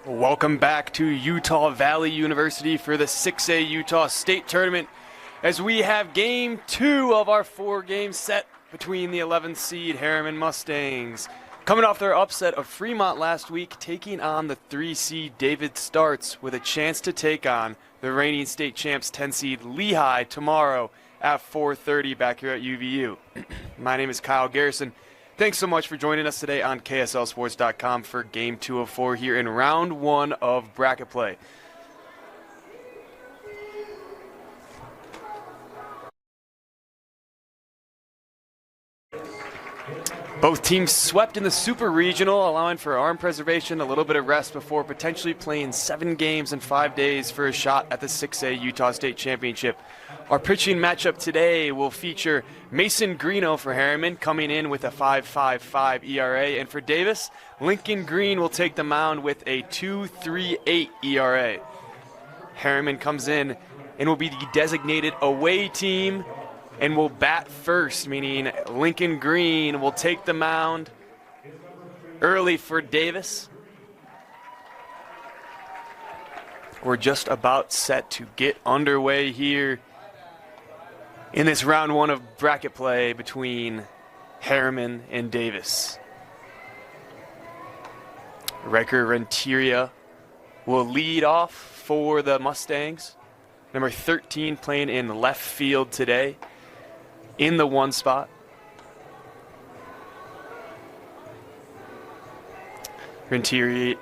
Welcome back to Utah Valley University for the 6A Utah State Tournament as we have Game 2 of our 4-game set between the 11th seed Herriman Mustangs. Coming off their upset of Fremont last week, taking on the 3 seed David Starts with a chance to take on the reigning state champs 10 seed Lehigh tomorrow at 4:30 back here at UVU. My name is Kyle Garrison. Thanks so much for joining us today on KSLSports.com for Game 2 of 4 here in Round 1 of bracket play. Both teams swept in the Super Regional, allowing for arm preservation, a little bit of rest before potentially playing 7 games in 5 days for a shot at the 6A Utah State Championship. Our pitching matchup today will feature Mason Greeno for Herriman, coming in with a 5.55 ERA, and for Davis, Lincoln Green will take the mound with a 2.38 ERA. Herriman comes in and will be the designated away team and will bat first, meaning Lincoln Green will take the mound early for Davis. We're just about set to get underway here in this round 1 of bracket play between Herriman and Davis. Riker Renteria will lead off for the Mustangs. Number 13 playing in left field today in the 1 spot. Renteria,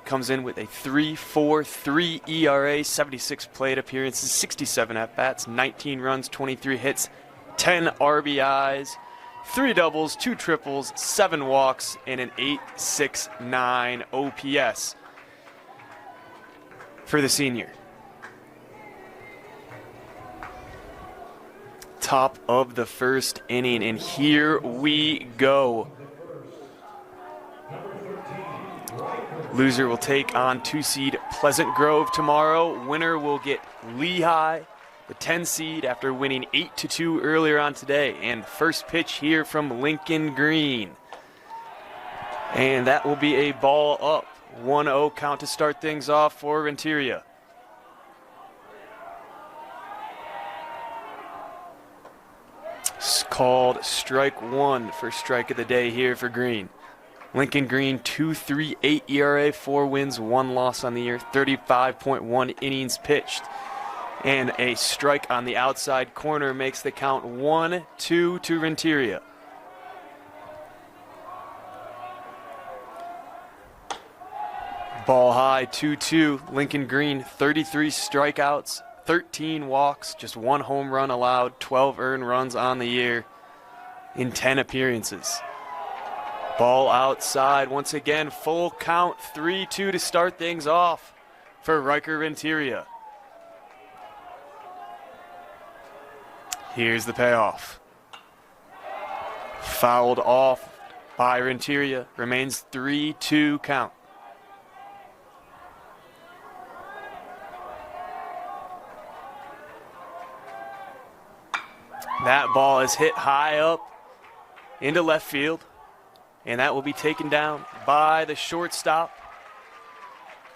comes in with a 3.43 ERA, 76 plate appearances, 67 at-bats, 19 runs, 23 hits, 10 RBIs, 3 doubles, 2 triples, 7 walks, and an 8.69 OPS for the senior. Top of the first inning, and here we go. Loser will take on 2 seed Pleasant Grove tomorrow. Winner will get Lehigh, the 10 seed, after winning 8-2 earlier on today. And first pitch here from Lincoln Green. And that will be a ball up. 1-0 count to start things off for Renteria. It's called strike 1, first strike of the day here for Green. Lincoln Green, 2.38 ERA, 4 wins, 1 loss on the year, 35.1 innings pitched. And a strike on the outside corner makes the count 1-2 to Renteria. Ball high, 2-2. Lincoln Green, 33 strikeouts, 13 walks, just 1 home run allowed, 12 earned runs on the year in 10 appearances. Ball outside once again, full count, 3-2 to start things off for Riker Renteria. Here's the payoff. Fouled off by Renteria, remains 3-2 count. That ball is hit high up into left field, and that will be taken down by the shortstop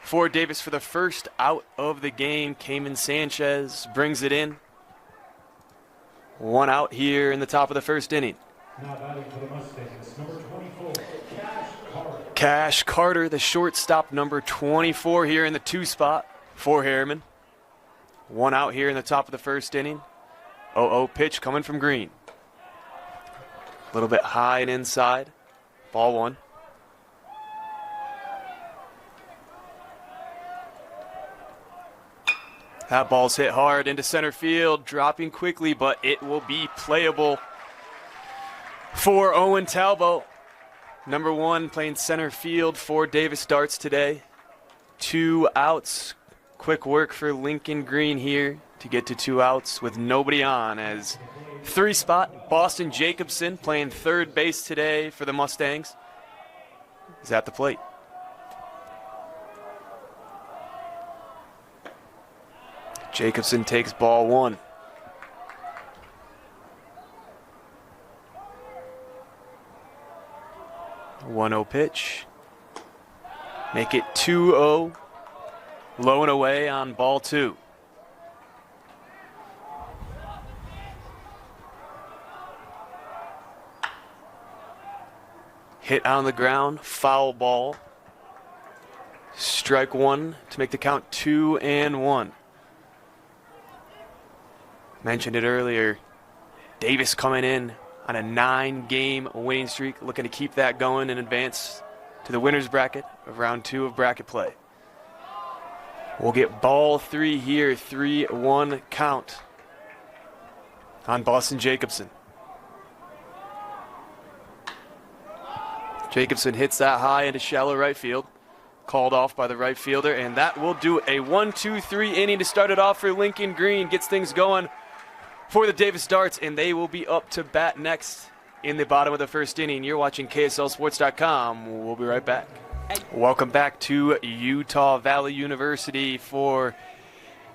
for Davis for the first out of the game. Cayman Sanchez brings it in. 1 out here in the top of the first inning. Now batting for the Mustangs, number 24, Cash Carter, the shortstop, number 24 here in the 2 spot for Herriman. 1 out here in the top of the first inning. 0-0 pitch coming from Green. A little bit high and inside. Ball 1. That ball's hit hard into center field, dropping quickly, but it will be playable for Owen Talbot. Number 1 playing center field for Davis Starts today. 2 outs. Quick work for Lincoln Green here to get to 2 outs with nobody on, as 3 spot Boston Jacobson, playing third base today for the Mustangs, is at the plate. Jacobson takes ball 1. 1-0 pitch. Make it 2-0. Low and away on ball 2. Hit on the ground, foul ball. Strike 1 to make the count 2-1. Mentioned it earlier. Davis coming in on a 9-game winning streak, looking to keep that going and advance to the winner's bracket of round 2 of bracket play. We'll get ball 3 here, 3-1 count on Boston Jacobson. Jacobson hits that high into shallow right field. Called off by the right fielder, and that will do a 1-2-3 inning to start it off for Lincoln Green. Gets things going for the Davis Darts, and they will be up to bat next in the bottom of the first inning. You're watching KSLSports.com. We'll be right back. Welcome back to Utah Valley University for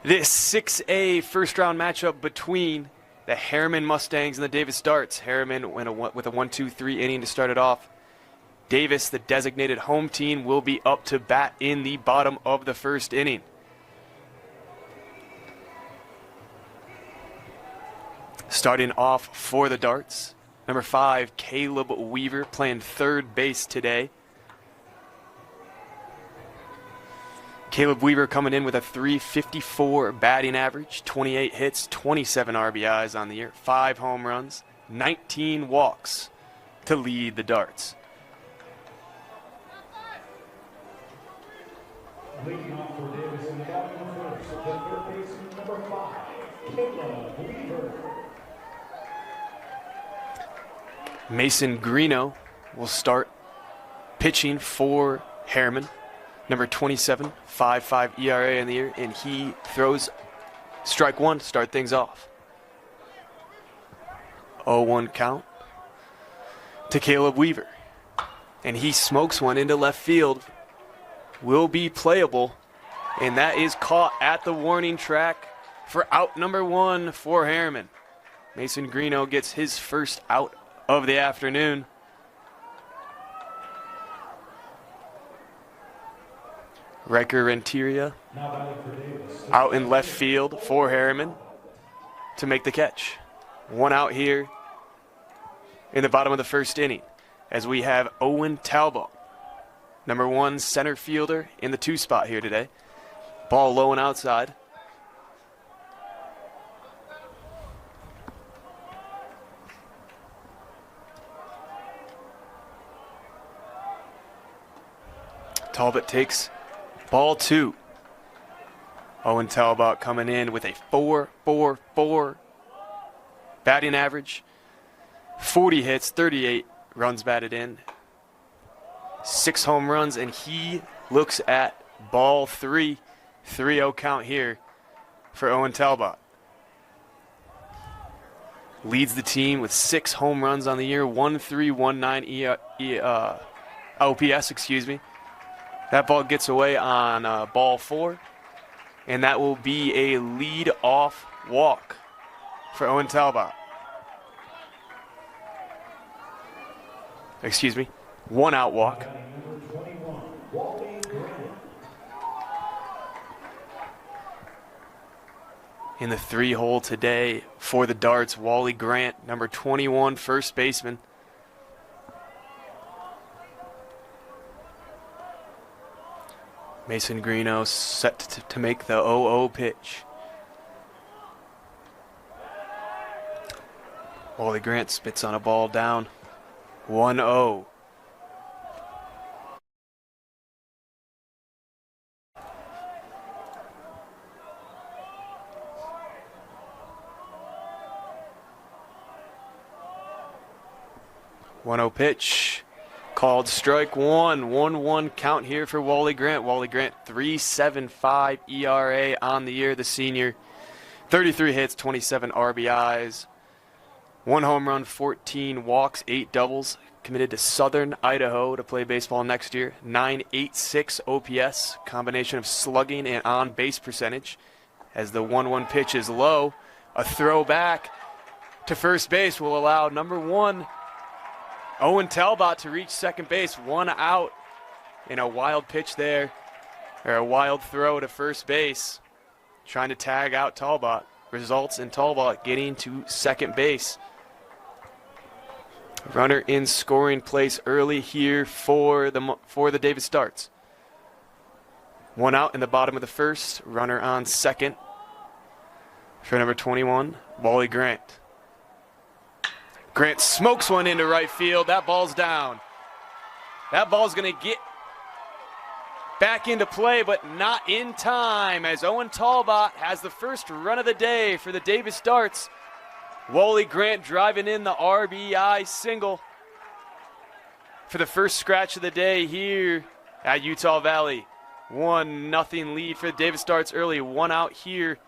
this 6A first-round matchup between the Herriman Mustangs and the Davis Darts. Herriman went with a 1-2-3 inning to start it off. Davis, the designated home team, will be up to bat in the bottom of the first inning. Starting off for the Darts, number 5, Caleb Weaver, playing third base today. Caleb Weaver coming in with a .354 batting average, 28 hits, 27 RBIs on the year, 5 home runs, 19 walks to lead the Darts. Leading off for Davis in the bottom of the first, the third baseman, number 5, Caleb Weaver. Mason Greeno will start pitching for Herriman. Number 27, 5.5 ERA in the year, and he throws strike 1 to start things off. 0-1 count to Caleb Weaver, and he smokes one into left field. Will be playable, and that is caught at the warning track for out number 1 for Herriman. Mason Greeno gets his first out of the afternoon. Riker Renteria out in left field for Herriman to make the catch. 1 out here in the bottom of the first inning as we have Owen Talbot, number 1 center fielder, in the 2 spot here today. Ball low and outside. Talbot takes ball 2. Owen Talbot coming in with a .444 batting average, 40 hits, 38 runs batted in, 6 home runs, and he looks at ball 3. 3-0 count here for Owen Talbot. Leads the team with 6 home runs on the year, 1.319 OPS, excuse me. That ball gets away on ball 4, and that will be a lead-off walk for Owen Talbot. Excuse me, 1-out walk. In the 3-hole today for the Darts, Wally Grant, number 21, first baseman. Mason Greeno set to make the 0-0 pitch. Wally Grant spits on a ball down. 1-0. Pitch. Called strike 1. 1-1 count here for Wally Grant. Wally Grant, 3.75 ERA on the year, the senior. 33 hits, 27 RBIs. 1 home run, 14 walks, 8 doubles. Committed to Southern Idaho to play baseball next year. 986 OPS, combination of slugging and on-base percentage. As the 1-1 pitch is low, a throw back to first base will allow number 1 Owen Talbot to reach second base. 1 out in a wild pitch there, or a wild throw to first base, trying to tag out Talbot. Results in Talbot getting to second base. Runner in scoring place early here for the Davis Darts. One out in the bottom of the first. Runner on second for number 21, Wally Grant. Grant smokes one into right field. That ball's down. That ball's going to get back into play, but not in time, as Owen Talbot has the first run of the day for the Davis Darts. Wally Grant driving in the RBI single for the first scratch of the day here at Utah Valley. 1-0 lead for the Davis Darts early. One out here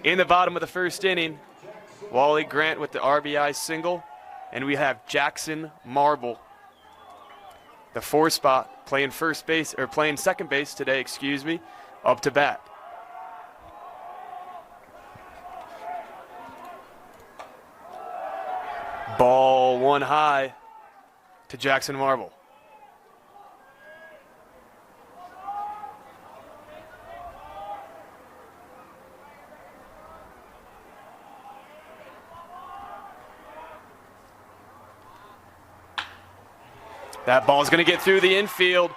in the bottom of the first inning. Wally Grant with the RBI single, and we have Jackson Marble, the 4 spot, playing second base today, up to bat. Ball one high to Jackson Marble. That ball's going to get through the infield,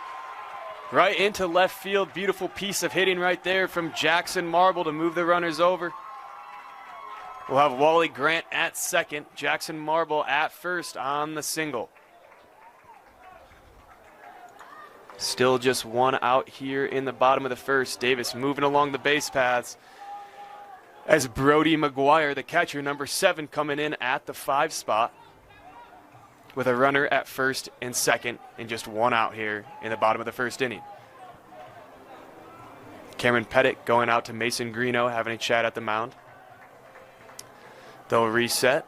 right into left field. Beautiful piece of hitting right there from Jackson Marble to move the runners over. We'll have Wally Grant at second, Jackson Marble at first on the single. Still just one out here in the bottom of the first. Davis moving along the base paths as Brody McGuire, the catcher, number 7, coming in at the 5 spot, with a runner at first and second, and just one out here in the bottom of the first inning. Cameron Pettit going out to Mason Greeno, having a chat at the mound. They'll reset,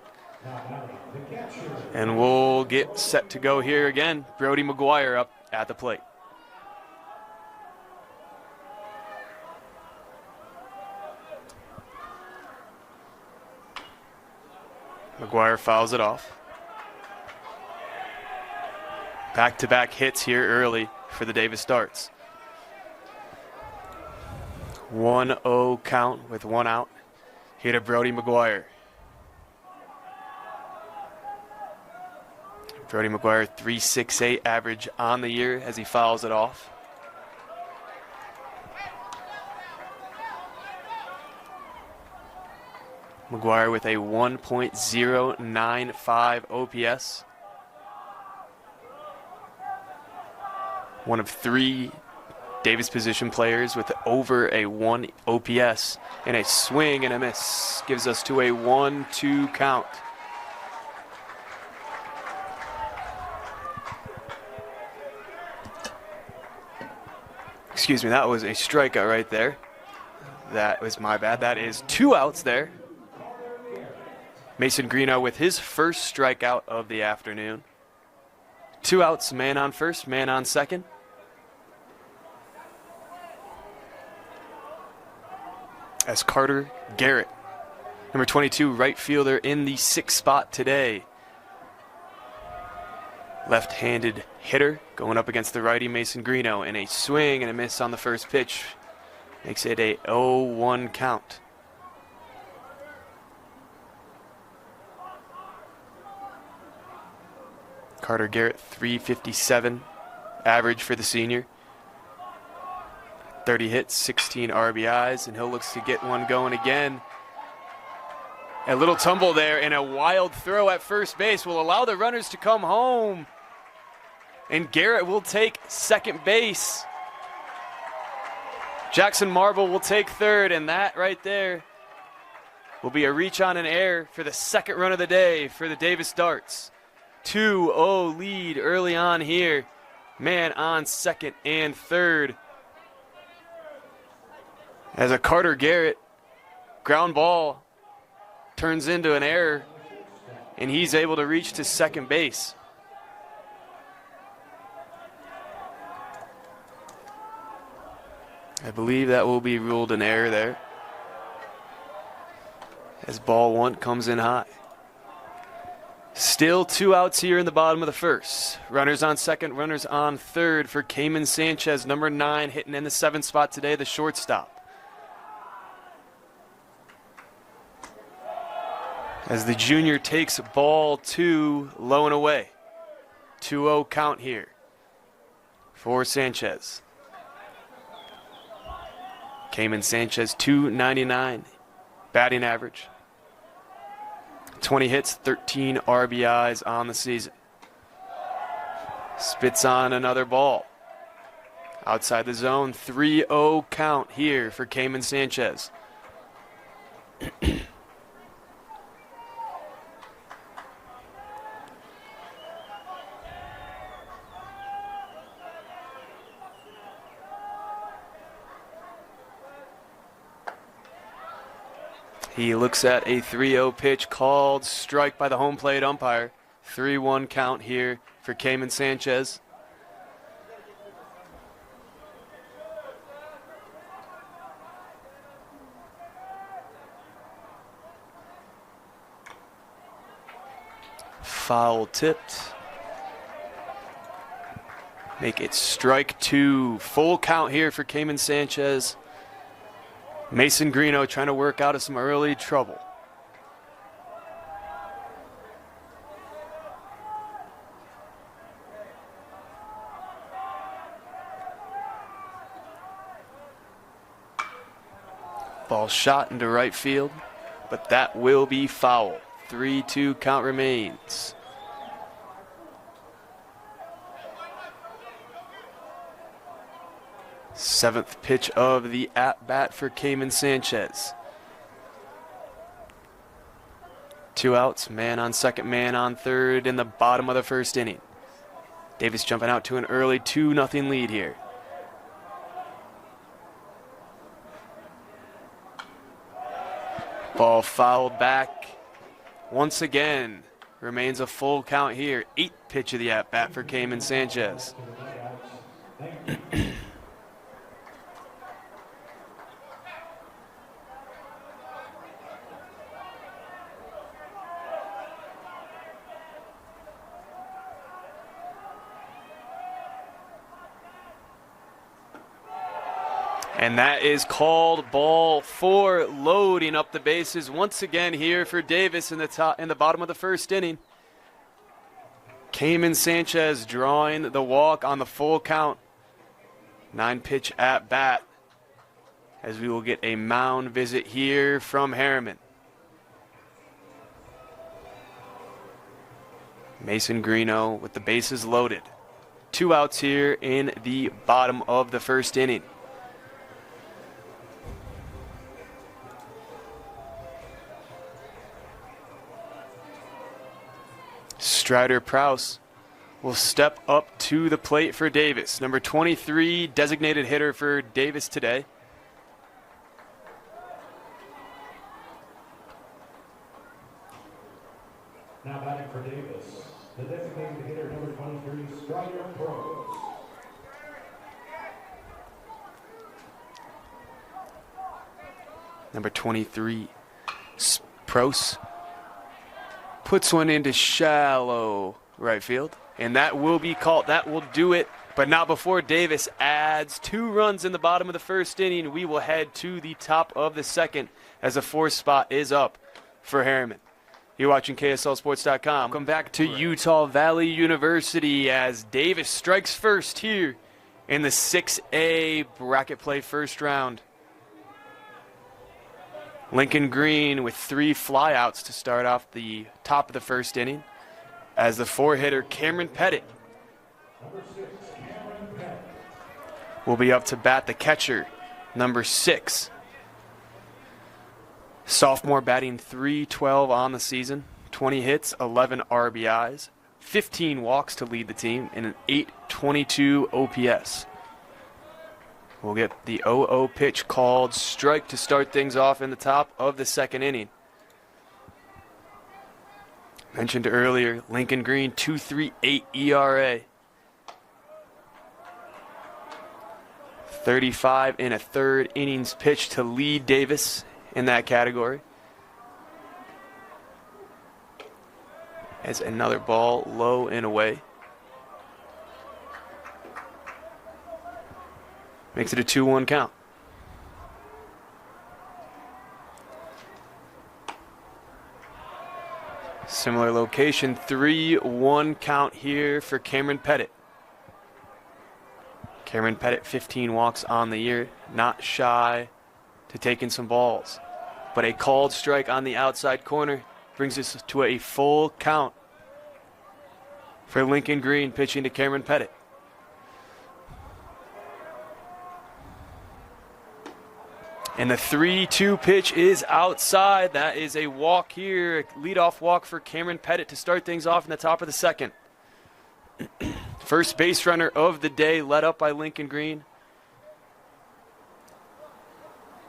and we'll get set to go here again. Brody McGuire up at the plate. McGuire fouls it off. Back-to-back hits here early for the Davis Darts. 1-0 count with one out. Here to Brody McGuire. Brody McGuire, .368 average on the year as he fouls it off. McGuire with a 1.095 OPS. One of 3 Davis position players with over a 1 OPS, and a swing and a miss gives us to a 1-2 count. Excuse me, that was a strikeout right there. That was my bad. That is 2 outs there. Mason Greeno with his first strikeout of the afternoon. 2 outs, man on first, man on second. As Carter Garrett, number 22, right fielder in the 6th spot today. Left-handed hitter going up against the righty Mason Greeno, and a swing and a miss on the first pitch makes it a 0-1 count. Carter Garrett, .357 average for the senior. 30 hits, 16 RBIs, and he'll look to get one going again. A little tumble there, and a wild throw at first base will allow the runners to come home. And Garrett will take second base. Jackson Marble will take third, and that right there will be a reach on an error for the second run of the day for the Davis Darts. 2-0 lead early on here. Man on second and third. As a Carter Garrett ground ball turns into an error, and he's able to reach to second base. I believe that will be ruled an error there, as ball 1 comes in high. Still 2 outs here in the bottom of the first. Runners on second, runners on third for Herriman Sanchez, number 9, hitting in the 7th spot today, the shortstop. As the junior takes ball 2, low and away. 2-0 count here for Sanchez. Herriman Sanchez, .299 batting average. 20 hits, 13 RBIs on the season. Spits on another ball. Outside the zone, 3-0 count here for Herriman Sanchez. He looks at a 3-0 pitch called strike by the home plate umpire. 3-1 count here for Herriman Sanchez. Foul tipped. Make it strike 2. Full count here for Herriman Sanchez. Mason Greeno trying to work out of some early trouble. Ball shot into right field, but that will be foul. 3-2 count remains. Seventh pitch of the at-bat for Herriman Sanchez. 2 outs, man on second, man on third in the bottom of the first inning. Davis jumping out to an early 2-0 lead here. Ball fouled back. Once again, remains a full count here. 8th pitch of the at-bat for Herriman Sanchez. And that is called ball 4, loading up the bases once again here for Davis in the bottom of the first inning. Herriman Sanchez drawing the walk on the full count. 9-pitch at bat, as we will get a mound visit here from Herriman. Mason Greeno with the bases loaded. 2 outs here in the bottom of the first inning. Strider Prouse will step up to the plate for Davis. Number 23, designated hitter for Davis today. Now batting for Davis, the designated hitter, number 23, Strider Prouse. Number 23, Prouse puts one into shallow right field, and that will be called. That will do it, but not before Davis adds 2 runs in the bottom of the first inning. We will head to the top of the second as the 4th spot is up for Herriman. You're watching KSLSports.com. Welcome back to Utah Valley University as Davis strikes first here in the 6A bracket play first round. Lincoln Green with 3 flyouts to start off the top of the first inning as the 4-hitter Cameron Pettit will be up to bat. The catcher, number 6. Sophomore batting .312 on the season, 20 hits, 11 RBIs, 15 walks to lead the team, and an .822 OPS. We'll get the 0-0 pitch called strike to start things off in the top of the second inning. Mentioned earlier, Lincoln Green, 2.38 ERA. 35 and a third innings pitched to lead Davis in that category. As another ball low and away. Makes it a 2-1 count. Similar location, 3-1 count here for Cameron Pettit. Cameron Pettit, 15 walks on the year, not shy to taking some balls. But a called strike on the outside corner brings us to a full count for Lincoln Green pitching to Cameron Pettit. And the 3-2 pitch is outside. That is a walk here, a leadoff walk for Cameron Pettit to start things off in the top of the second. First base runner of the day, led up by Lincoln Green.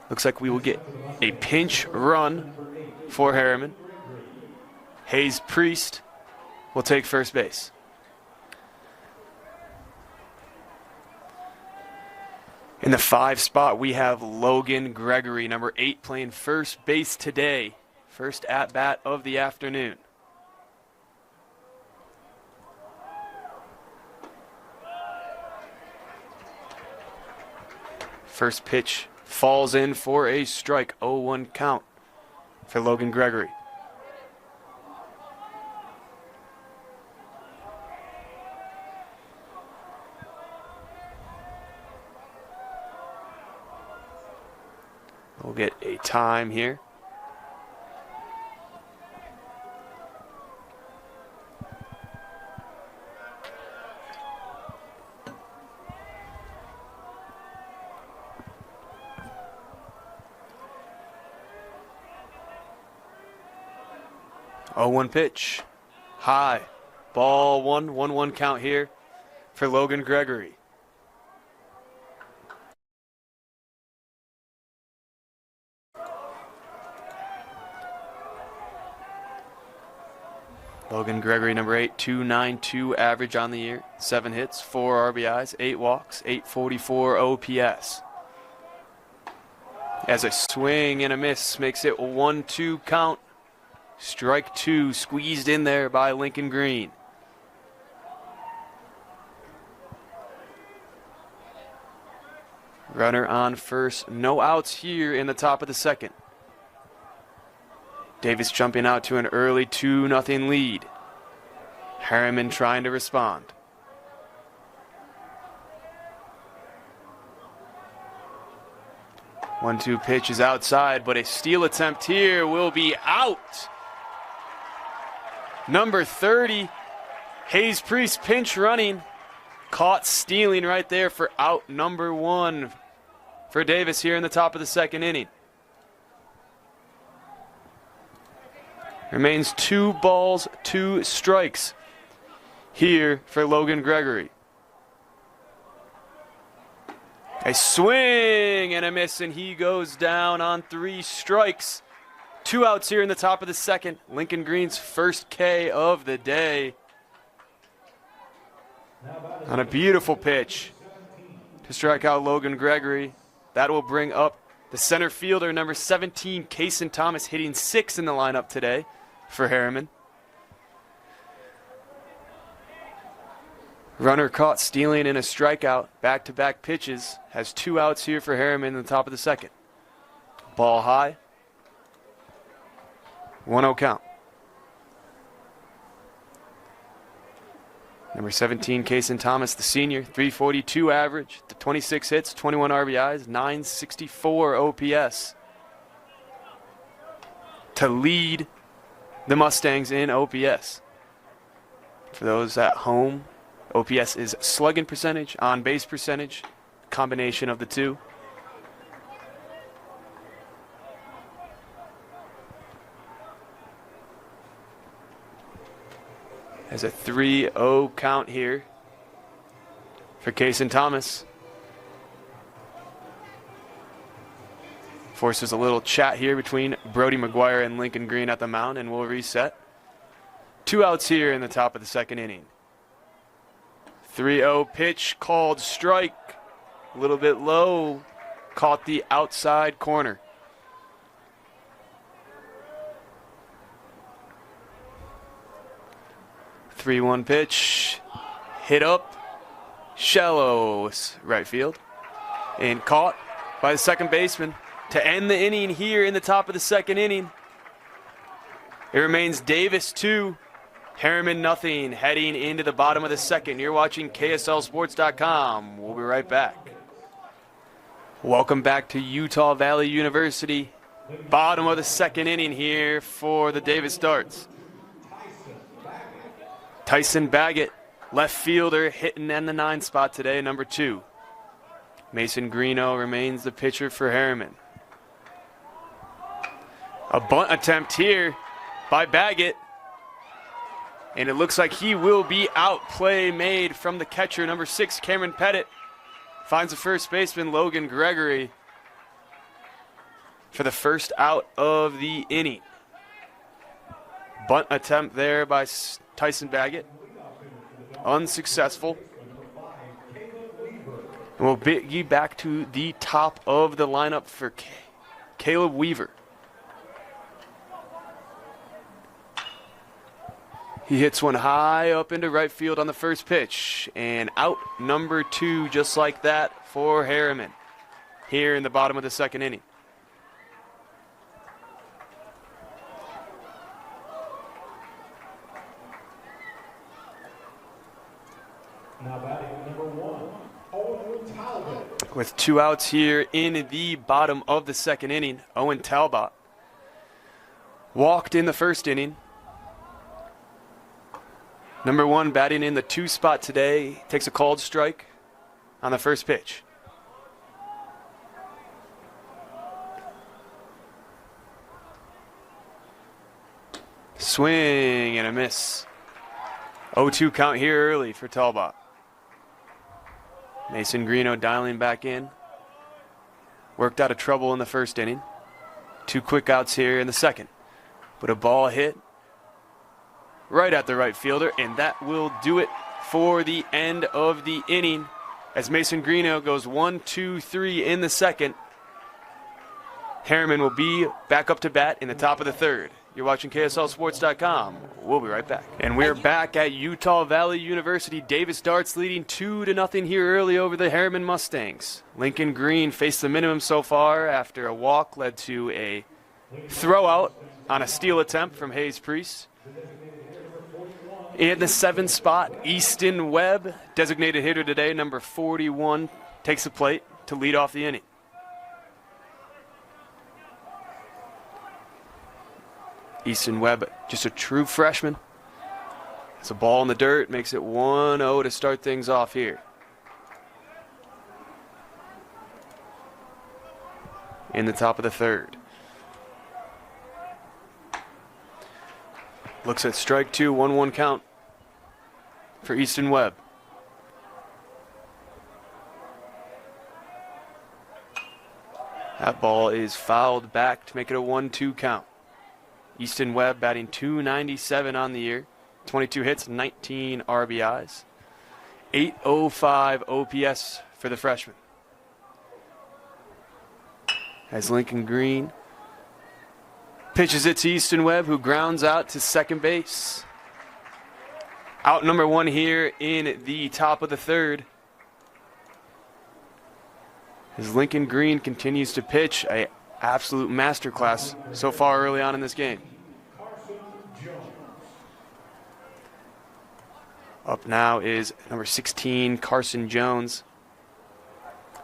Looks like we will get a pinch run for Herriman. Hayes Priest will take first base. In the 5 spot, we have Logan Gregory, number 8, playing first base today. First at-bat of the afternoon. First pitch falls in for a strike, 0-1 count for Logan Gregory. We'll get a time here. Oh, 1 pitch. High. Ball 1, 1-1 count here for Logan Gregory. Logan Gregory, number 8, 2.92 average on the year. 7 hits, 4 RBIs, 8 walks, 844 OPS. As a swing and a miss makes it a 1-2 count. Strike 2 squeezed in there by Lincoln Green. Runner on first, no outs here in the top of the second. Davis jumping out to an early 2-0 lead. Herriman trying to respond. One-two pitch is outside, but a steal attempt here will be out. Number 30, Hayes Priest pinch running. Caught stealing right there for out number 1 for Davis here in the top of the second inning. Remains 2 balls, 2 strikes here for Logan Gregory. A swing and a miss, and he goes down on 3 strikes. 2 outs here in the top of the second. Lincoln Green's first K of the day. On a beautiful pitch to strike out Logan Gregory. That will bring up the center fielder, number 17, Kason Thomas, hitting 6 in the lineup today for Herriman. Runner caught stealing in a strikeout. Back-to-back pitches. Has 2 outs here for Herriman in the top of the second. Ball high. 1-0 count. Number 17, Kason Thomas, the senior, 342 average, 26 hits, 21 RBIs, 964 OPS. To lead the Mustangs in OPS. For those at home, OPS is slugging percentage, on-base percentage, combination of the two. As a 3-0 count here for Kason Thomas. Forces a little chat here between Brody McGuire and Lincoln Green at the mound, and we'll reset. 2 outs here in the top of the second inning. 3-0 pitch called strike. A little bit low. Caught the outside corner. 3-1 pitch. Hit up. Shallow right field. And caught by the second baseman to end the inning here in the top of the second inning. It remains Davis 2, Herriman nothing, heading into the bottom of the second. You're watching KSLSports.com. We'll be right back. Welcome back to Utah Valley University. Bottom of the second inning here for the Davis Darts. Tyson Baggett, left fielder, hitting in the 9 spot today, number 2. Mason Greeno remains the pitcher for Herriman. A bunt attempt here by Baggett. And it looks like he will be out. Play made from the catcher, number 6, Cameron Pettit. Finds the first baseman, Logan Gregory, for the first out of the inning. Bunt attempt there by Tyson Baggett. Unsuccessful. And we'll be back to the top of the lineup for Caleb Weaver. He hits one high up into right field on the first pitch. And out number 2 just like that for Herriman here in the bottom of the second inning. Now batting number 1, Owen Talbot. With 2 outs here in the bottom of the second inning, Owen Talbot walked in the first inning. Number 1 batting in the 2 spot today, takes a called strike on the first pitch. Swing and a miss. 0-2 count here early for Talbot. Mason Greeno dialing back in. Worked out of trouble in the first inning. 2 quick outs here in the second. But a ball hit right at the right fielder, and that will do it for the end of the inning as Mason Greeno goes 1-2-3 in the second. Herriman will be back up to bat in the top of the third. You're watching KSLSports.com. We'll be right back. And we're back at Utah Valley University. Davis Darts leading 2-0 here early over the Herriman Mustangs. Lincoln Green faced the minimum so far after a walk led to a throw out on a steal attempt from Hayes Priest. In the 7 spot, Easton Webb, designated hitter today, number 41, takes the plate to lead off the inning. Easton Webb, just a true freshman. It's a ball in the dirt, makes it 1-0 to start things off here. In the top of the third. Looks at strike 2, 1-1 count for Easton Webb. That ball is fouled back to make it a 1-2 count. Easton Webb batting .297 on the year. 22 hits, 19 RBIs. 805 OPS for the freshman. As Lincoln Green pitches it to Easton Webb, who grounds out to second base. Out number 1 here in the top of the third. As Lincoln Green continues to pitch, an absolute masterclass so far early on in this game. Up now is number 16, Carson Jones,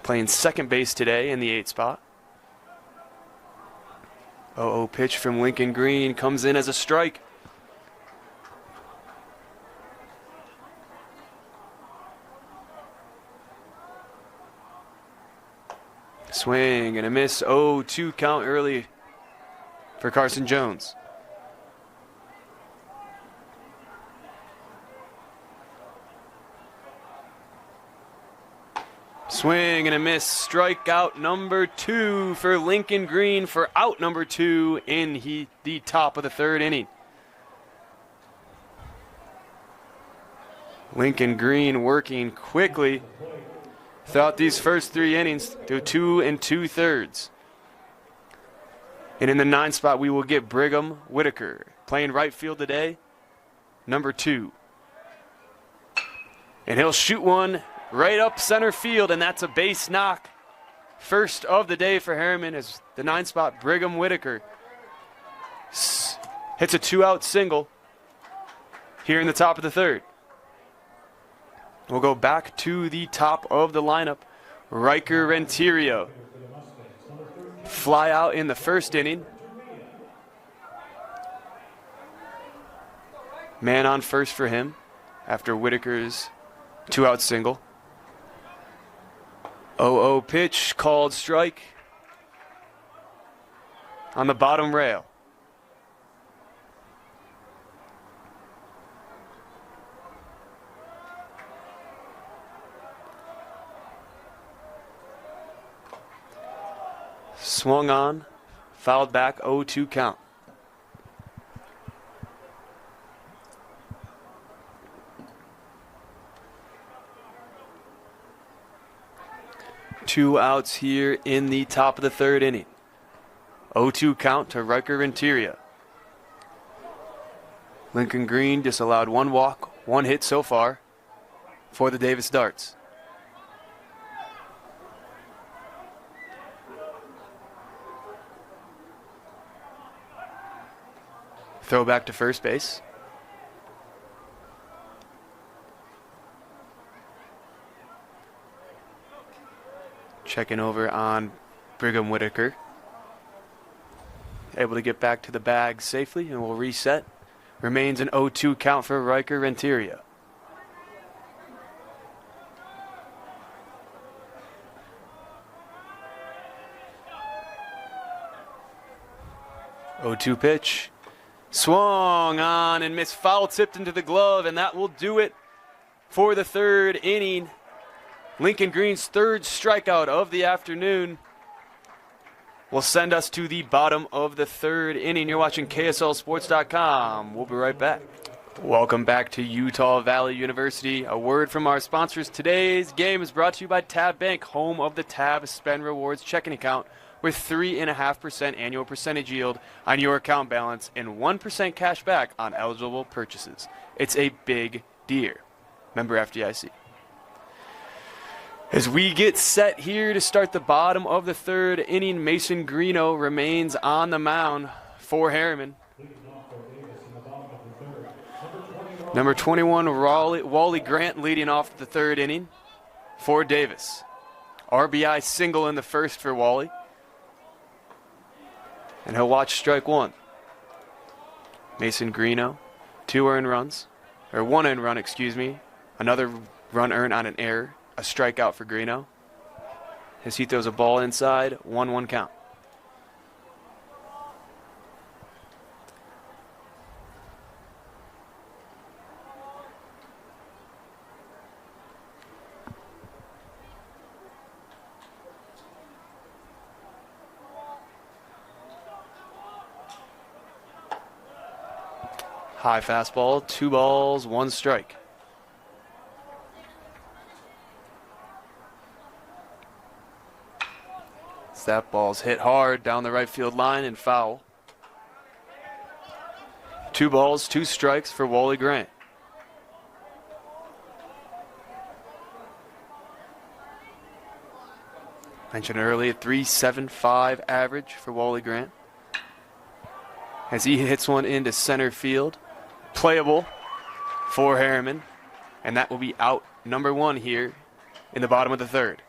playing second base today in the 8 spot. 0-0 pitch from Lincoln Green comes in as a strike. Swing and a miss. 0-2 count early for Carson Jones. Swing and a miss. Strikeout number 2 for Lincoln Green for out number 2 in the top of the third inning. Lincoln Green working quickly throughout these first 3 innings through 2 2/3. And in the 9 spot, we will get Brigham Whitaker playing right field today, number 2. And he'll shoot one right up center field, and that's a base knock. First of the day for Herriman as the 9-spot Brigham Whitaker hits a 2-out single here in the top of the third. We'll go back to the top of the lineup. Riker Renteria. Fly out in the first inning. Man on first for him after Whitaker's 2-out single. 0-0 pitch, called strike on the bottom rail. Swung on, fouled back, 0-2 count. Two outs here in the top of the third inning. 0-2 count to Riker Renteria. Lincoln Green disallowed one walk, one hit so far for the Davis Darts. Throw back to first base. Checking over on Brigham Whitaker. Able to get back to the bag safely, and will reset. Remains an 0-2 count for Riker Renteria. Oh-2 pitch. Swung on and missed, foul tipped into the glove, and that will do it for the third inning. Lincoln Green's third strikeout of the afternoon will send us to the bottom of the third inning. You're watching KSLSports.com. We'll be right back. Welcome back to Utah Valley University. A word from our sponsors. Today's game is brought to you by Tab Bank, home of the Tab Spend Rewards checking account with 3.5% annual percentage yield on your account balance and 1% cash back on eligible purchases. It's a big deal. Member FDIC. As we get set here to start the bottom of the third inning, Mason Greeno remains on the mound for Herriman. Number 21, Wally Grant leading off the third inning for Davis. RBI single in the first for Wally. And he'll watch strike one. Mason Greeno, one earned run, excuse me. Another run earned on an error. A strikeout for Greeno. As he throws a ball inside, 1-1 count. High fastball, 2 balls, 1 strike. That ball's hit hard down the right field line and foul. 2 balls, 2 strikes for Wally Grant. Mentioned earlier, 3.75 average for Wally Grant. As he hits one into center field. Playable for Herriman. And that will be out number 1 here in the bottom of the third.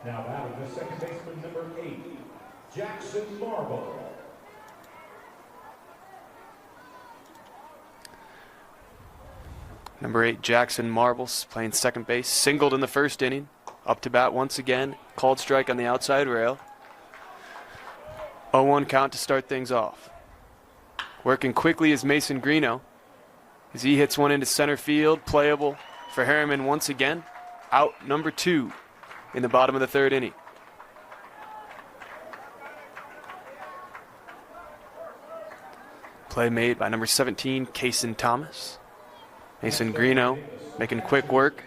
Now batting the second baseman, number 8, Jackson Marble. Number 8, Jackson Marbles, playing second base. Singled in the first inning. Up to bat once again. Called strike on the outside rail. 0-1 count to start things off. Working quickly is Mason Greeno. As he hits one into center field. Playable for Herriman once again. Out number 2 in the bottom of the third inning. Play made by number 17, Kaysen Thomas. Mason Greeno making quick work.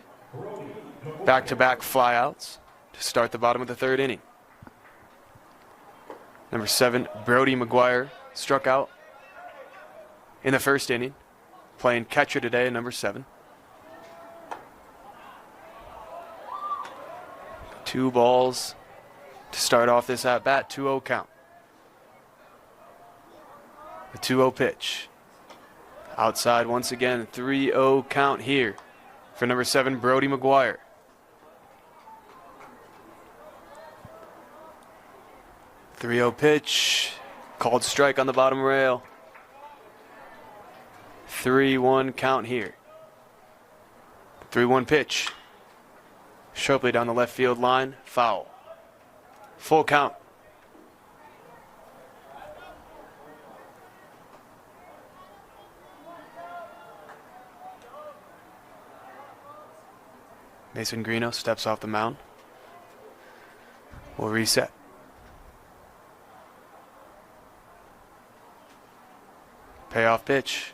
Back-to-back flyouts to start the bottom of the third inning. Number 7, Brody McGuire struck out in the first inning. Playing catcher today, number 7. 2 balls to start off this at-bat, 2-0 count. The 2-0 pitch. Outside once again, 3-0 count here for number 7, Brody McGuire. .30 pitch, called strike on the bottom rail. 3-1 count here. 3-1 pitch. Sharply down the left field line, foul. Full count. Mason Greeno steps off the mound. We'll reset. Payoff pitch.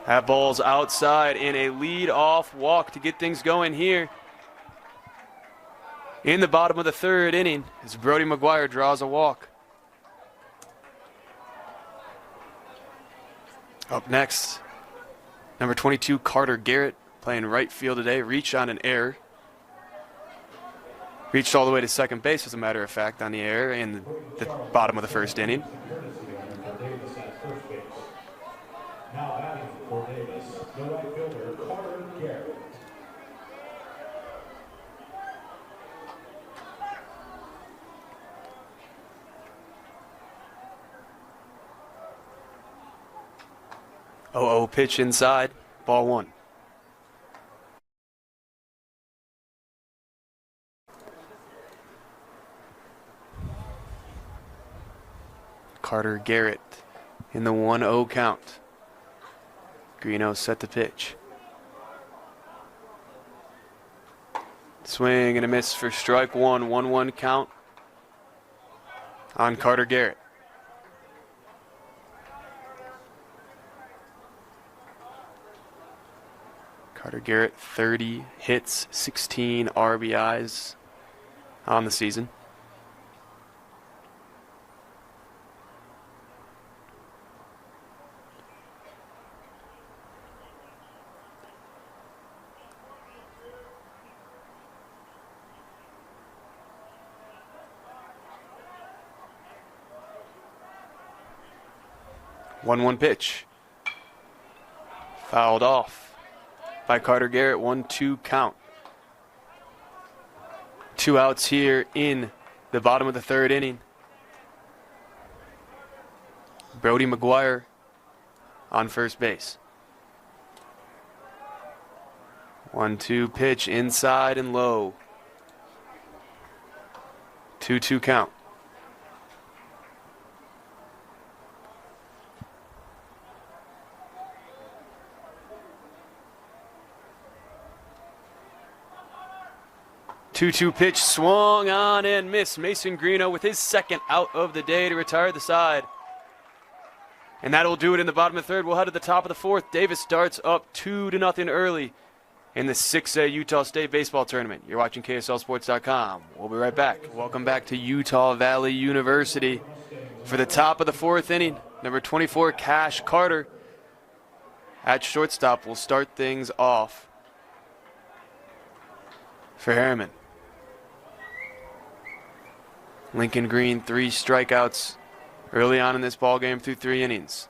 That ball's outside in a lead-off walk to get things going here. In the bottom of the 3rd inning, as Brody McGuire draws a walk. Up next, number 22, Carter Garrett, playing right field today, reached on an error. Reached all the way to second base, as a matter of fact, on the error in the bottom of the 1st inning. Now batting for Davis, the right fielder, Carter Garrett. Oh, pitch inside, ball 1. Carter Garrett in the 1-0 count. Greeno set the pitch. Swing and a miss for strike 1. 1-1 count on Carter Garrett. Carter Garrett, 30 hits, 16 RBIs on the season. One pitch. Fouled off by Carter Garrett. 1-2 count. 2 outs here in the bottom of the 3rd inning. Brody McGuire on first base. 1-2 pitch inside and low. 2-2 count. Two-two pitch swung on and missed. Mason Greeno with his 2nd out of the day to retire the side. And that'll do it in the bottom of the 3rd. We'll head to the top of the 4th. Davis starts up 2-0 early in the 6A Utah State Baseball Tournament. You're watching KSLSports.com. We'll be right back. Welcome back to Utah Valley University for the top of the 4th inning. Number 24, Cash Carter at shortstop will start things off for Herriman. Lincoln Green, 3 strikeouts early on in this ball game through 3 innings.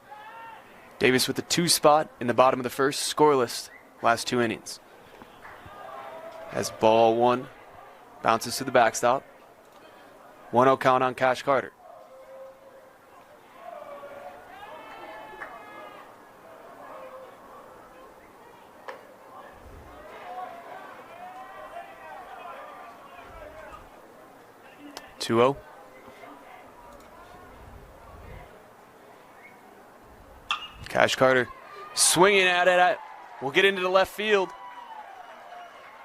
Davis with the 2 spot in the bottom of the 1st, scoreless last 2 innings. As ball 1 bounces to the backstop. 1-0 count on Cash Carter. Two-0. Cash Carter swinging at it. We'll get into the left field.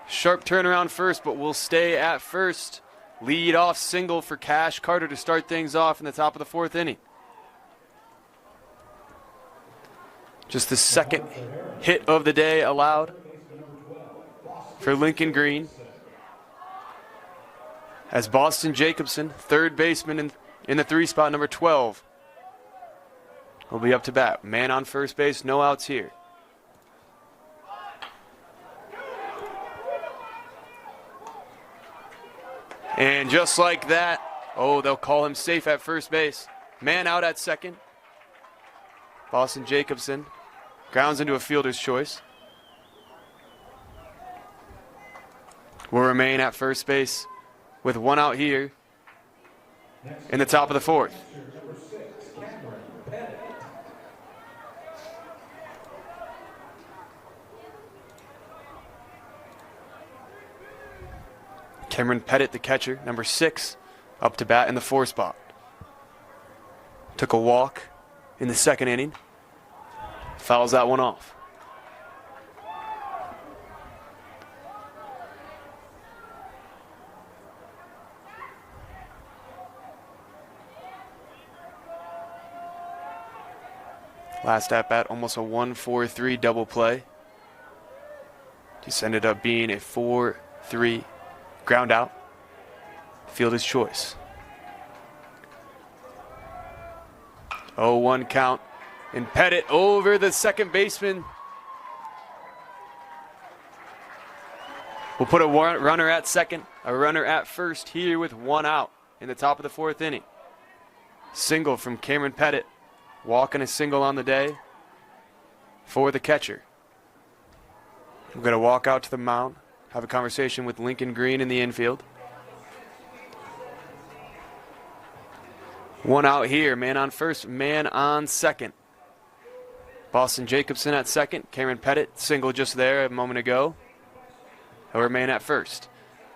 Sharp turnaround first, but we'll stay at first. Lead off single for Cash Carter to start things off in the top of the 4th inning. Just the 2nd hit of the day allowed for Lincoln Green. As Boston Jacobson, 3rd baseman in the 3 spot, number 12, will be up to bat. Man on first base, no outs here. And just like that, oh, they'll call him safe at first base. Man out at second. Boston Jacobson grounds into a fielder's choice. Will remain at first base with one out here in the top of the fourth. Cameron Pettit, the catcher, number 6, up to bat in the 4 spot. Took a walk in the second inning. Fouls that one off. Last at bat, almost a 1-4-3 double play. Just ended up being a 4-3 ground out. Fielder's choice. 0-1 count. And Pettit over the second baseman. We'll put a runner at second, a runner at first here with one out in the top of the 4th inning. Single from Cameron Pettit. Walking a single on the day for the catcher. We're going to walk out to the mound, have a conversation with Lincoln Green in the infield. One out here, man on first, man on second. Boston Jacobson at second, Cameron Pettit, single just there a moment ago. He'll remain at first.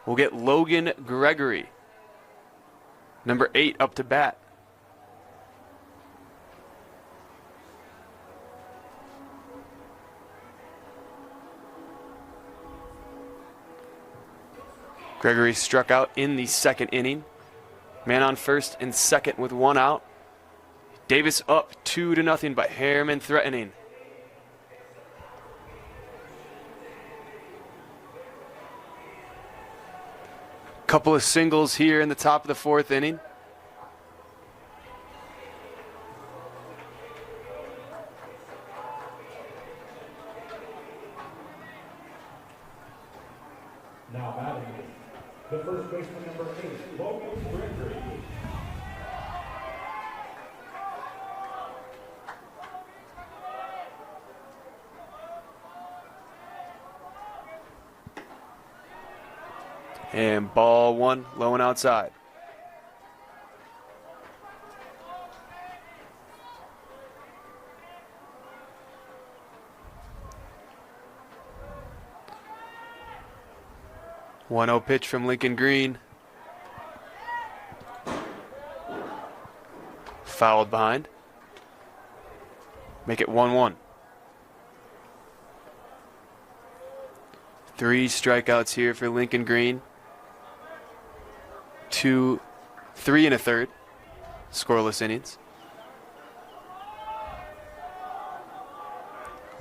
We'll get Logan Gregory, number 8, up to bat. Gregory struck out in the second inning. Man on first and second with one out. Davis up 2-0, but Herriman threatening. Couple of singles here in the top of the 4th inning. Now batting, the first baseman, number 8, Logan Gregory. And ball 1, low and outside. One-zero pitch from Lincoln Green. Fouled behind. Make it 1-1. 3 strikeouts here for Lincoln Green. 3 1/3 scoreless innings.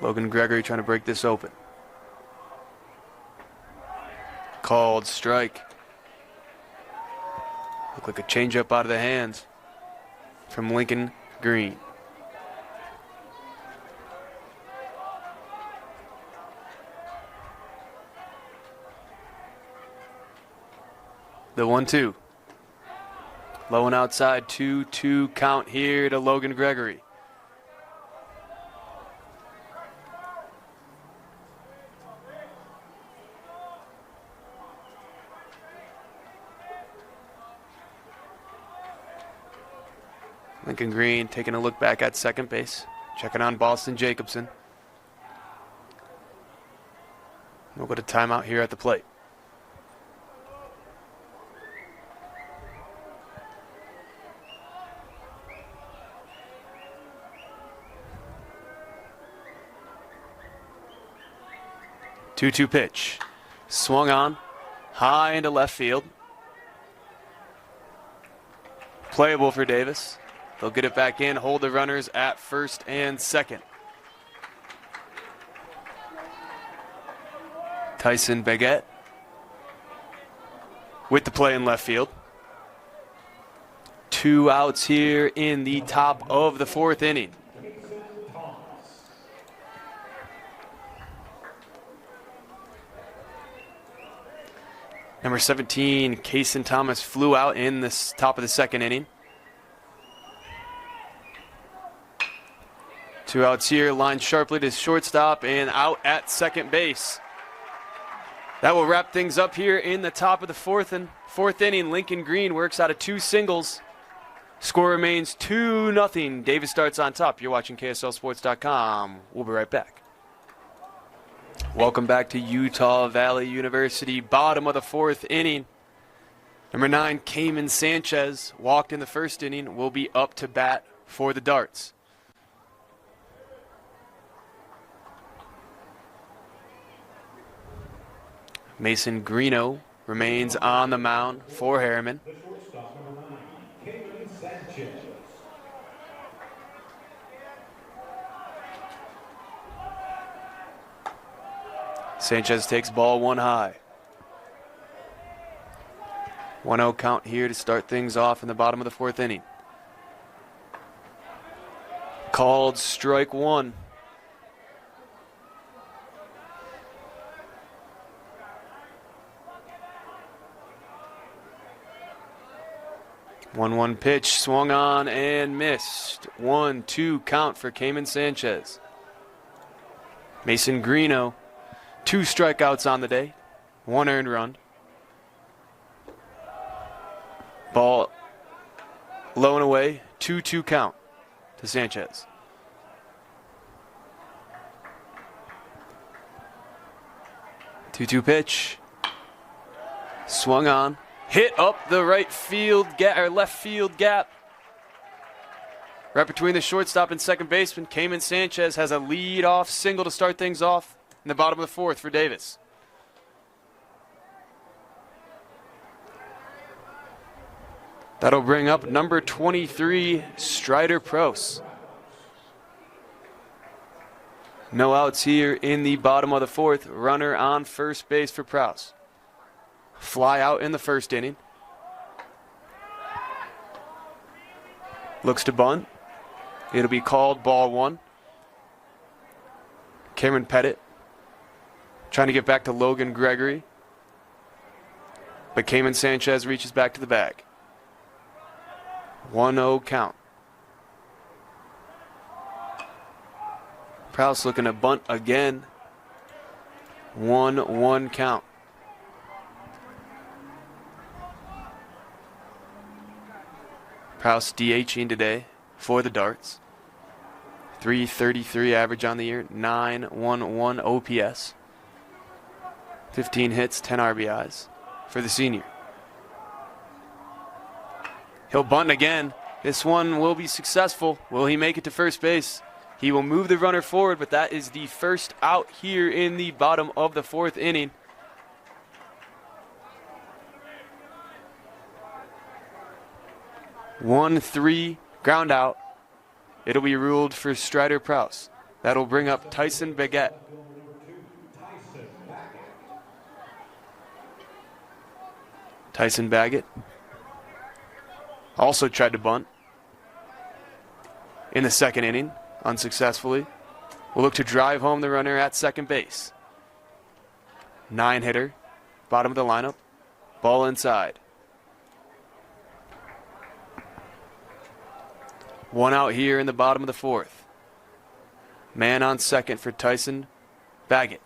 Logan Gregory trying to break this open. Called strike. Looked like a changeup out of the hands from Lincoln Green. The 1-2. Low and outside, 2-2 count here to Logan Gregory. Lincoln Green taking a look back at second base, checking on Boston Jacobson. We'll go to timeout here at the plate. Two-two pitch. Swung on, high into left field. Playable for Davis. They'll get it back in, hold the runners at first and second. Tyson Baguette with the play in left field. 2 outs here in the top of the 4th inning. Number 17, Kaysen Thomas, flew out in the top of the second inning. 2 outs here, lined sharply to shortstop and out at second base. That will wrap things up here in the top of the fourth inning. Lincoln Green works out of 2 singles. Score remains 2-0. Davis starts on top. You're watching KSLSports.com. We'll be right back. Welcome back to Utah Valley University. Bottom of the 4th inning. Number 9, Cayman Sanchez, walked in the first inning, will be up to bat for the Darts. Mason Greeno remains on the mound for Herriman. The shortstop, number 9, Cayman Sanchez. Sanchez takes ball 1 high. 1-0 count here to start things off in the bottom of the 4th inning. Called strike 1. One pitch, swung on and missed. 1-2 count for Cayman Sanchez. Mason Greeno, 2 strikeouts on the day, 1 earned run. Ball low and away, 2-2 count to Sanchez. Two pitch, swung on. Hit up the right field gap, or left field gap. Right between the shortstop and second baseman. Cayman Sanchez has a lead-off single to start things off in the bottom of the 4th for Davis. That'll bring up number 23, Strider Prose. No outs here in the bottom of the 4th. Runner on first base for Prowse. Fly out in the first inning. Looks to bunt. It'll be called ball 1. Cameron Pettit trying to get back to Logan Gregory. But Cayman Sanchez reaches back to the bag. 1-0 count. Prowse looking to bunt again. 1-1 count. Prowse DHing today for the Darts. .333 average on the year, 911 OPS. 15 hits, 10 RBIs for the senior. He'll bunt again. This one will be successful. Will he make it to first base? He will move the runner forward, but that is the first out here in the bottom of the 4th inning. 1-3 ground out. It'll be ruled for Strider Prowse. That'll bring up Tyson Baguette. Tyson Baguette also tried to bunt in the second inning, unsuccessfully. Will look to drive home the runner at second base. 9-hitter, bottom of the lineup, ball inside. 1 out here in the bottom of the 4th. Man on second for Tyson Baguette.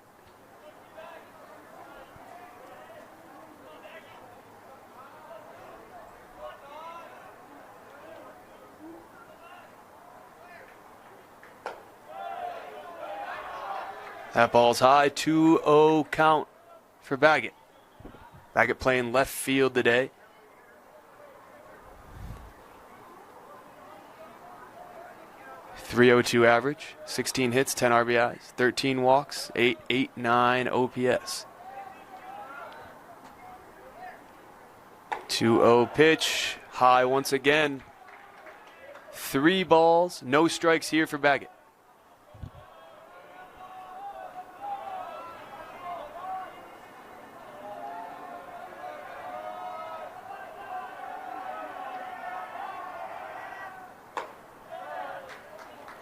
That ball's high, 2-0 count for Baguette. Baguette playing left field today. .302 average, 16 hits, 10 RBIs, 13 walks, 889 OPS. 2-0 pitch, high once again. 3 balls, no strikes here for Baguette.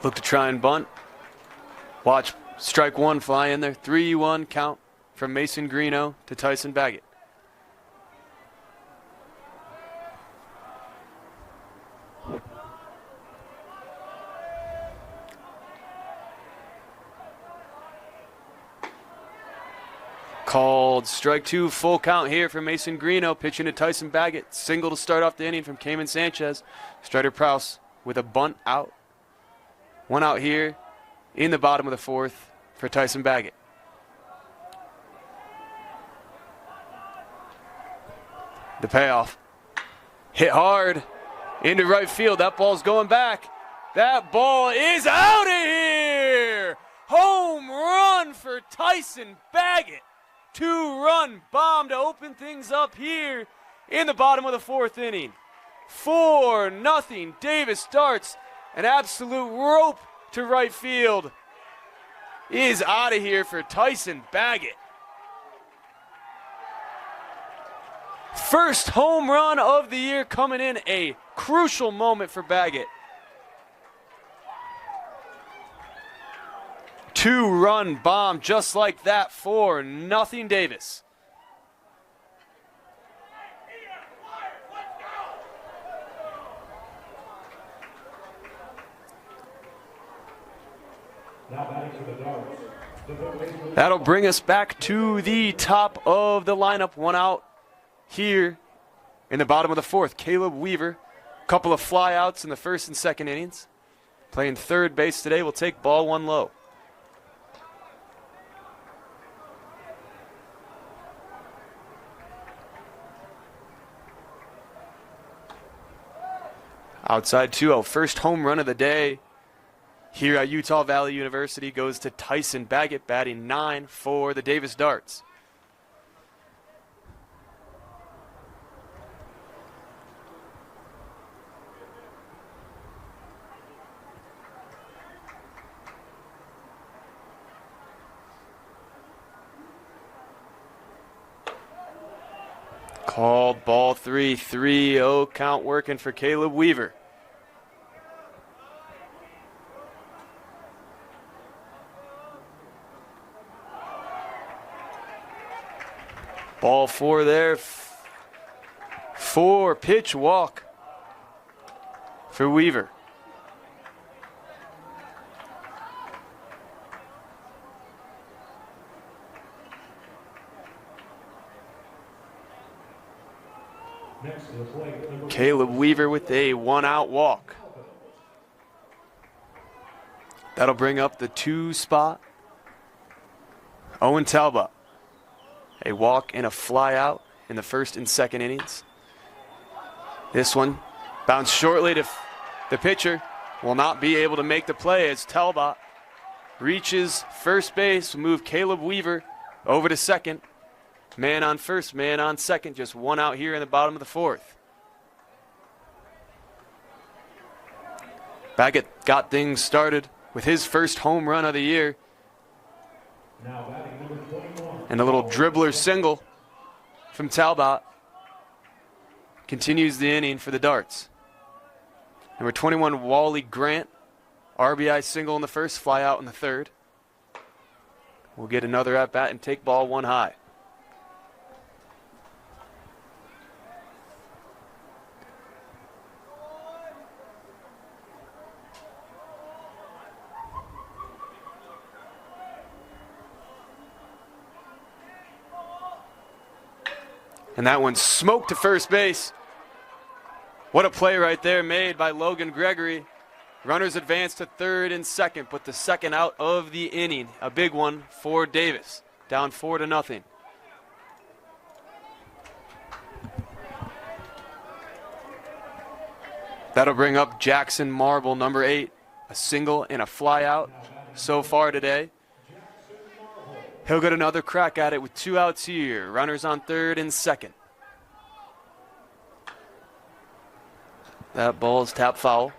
Look to try and bunt. Watch strike 1 fly in there. 3-1 count from Mason Greeno to Tyson Baguette. Called strike 2, full count here for Mason Greeno, pitching to Tyson Baggett. Single to start off the inning from Cayman Sanchez. Strider Prouse with a bunt out. 1 out here in the bottom of the 4th for Tyson Baggett. The payoff. Hit hard into right field. That ball's going back. That ball is out of here! Home run for Tyson Baggett. 2-run bomb to open things up here in the bottom of the 4th inning. 4-0. Davis Darts, an absolute rope to right field, is out of here for Tyson Baggett. First home run of the year coming in, a crucial moment for Baggett. 2-run bomb just like that, 4-0 Davis. That'll bring us back to the top of the lineup. 1 out here in the bottom of the 4th. Caleb Weaver, couple of flyouts in the 1st and 2nd innings. Playing third base today, will take ball 1 low. Outside 2-0, first home run of the day here at Utah Valley University goes to Tyson Baggett, batting 9 for the Davis Darts. Called ball 3, 3-0 count working for Caleb Weaver. Ball 4 there. 4 pitch walk for Weaver. Caleb Weaver with a 1-out walk. That'll bring up the 2 spot. Owen Talbot. A walk and a fly out in the 1st and 2nd innings. This one bounced shortly to the pitcher. Will not be able to make the play as Talbot reaches first base. Move Caleb Weaver over to second. Man on first, man on second. Just 1 out here in the bottom of the 4th. Baggett got things started with his first home run of the year. And a little dribbler single from Talbot continues the inning for the Darts. Number 21, Wally Grant, RBI single in the 1st, fly out in the 3rd. We'll get another at bat and take ball 1 high. And that one smoked to first base. What a play right there made by Logan Gregory. Runners advance to 3rd and 2nd, but the 2nd out of the inning. A big one for Davis. Down 4-0. That'll bring up Jackson Marble, number 8. A single and a fly out so far today. He'll get another crack at it with 2 outs here. Runners on 3rd and 2nd. That ball is tap foul.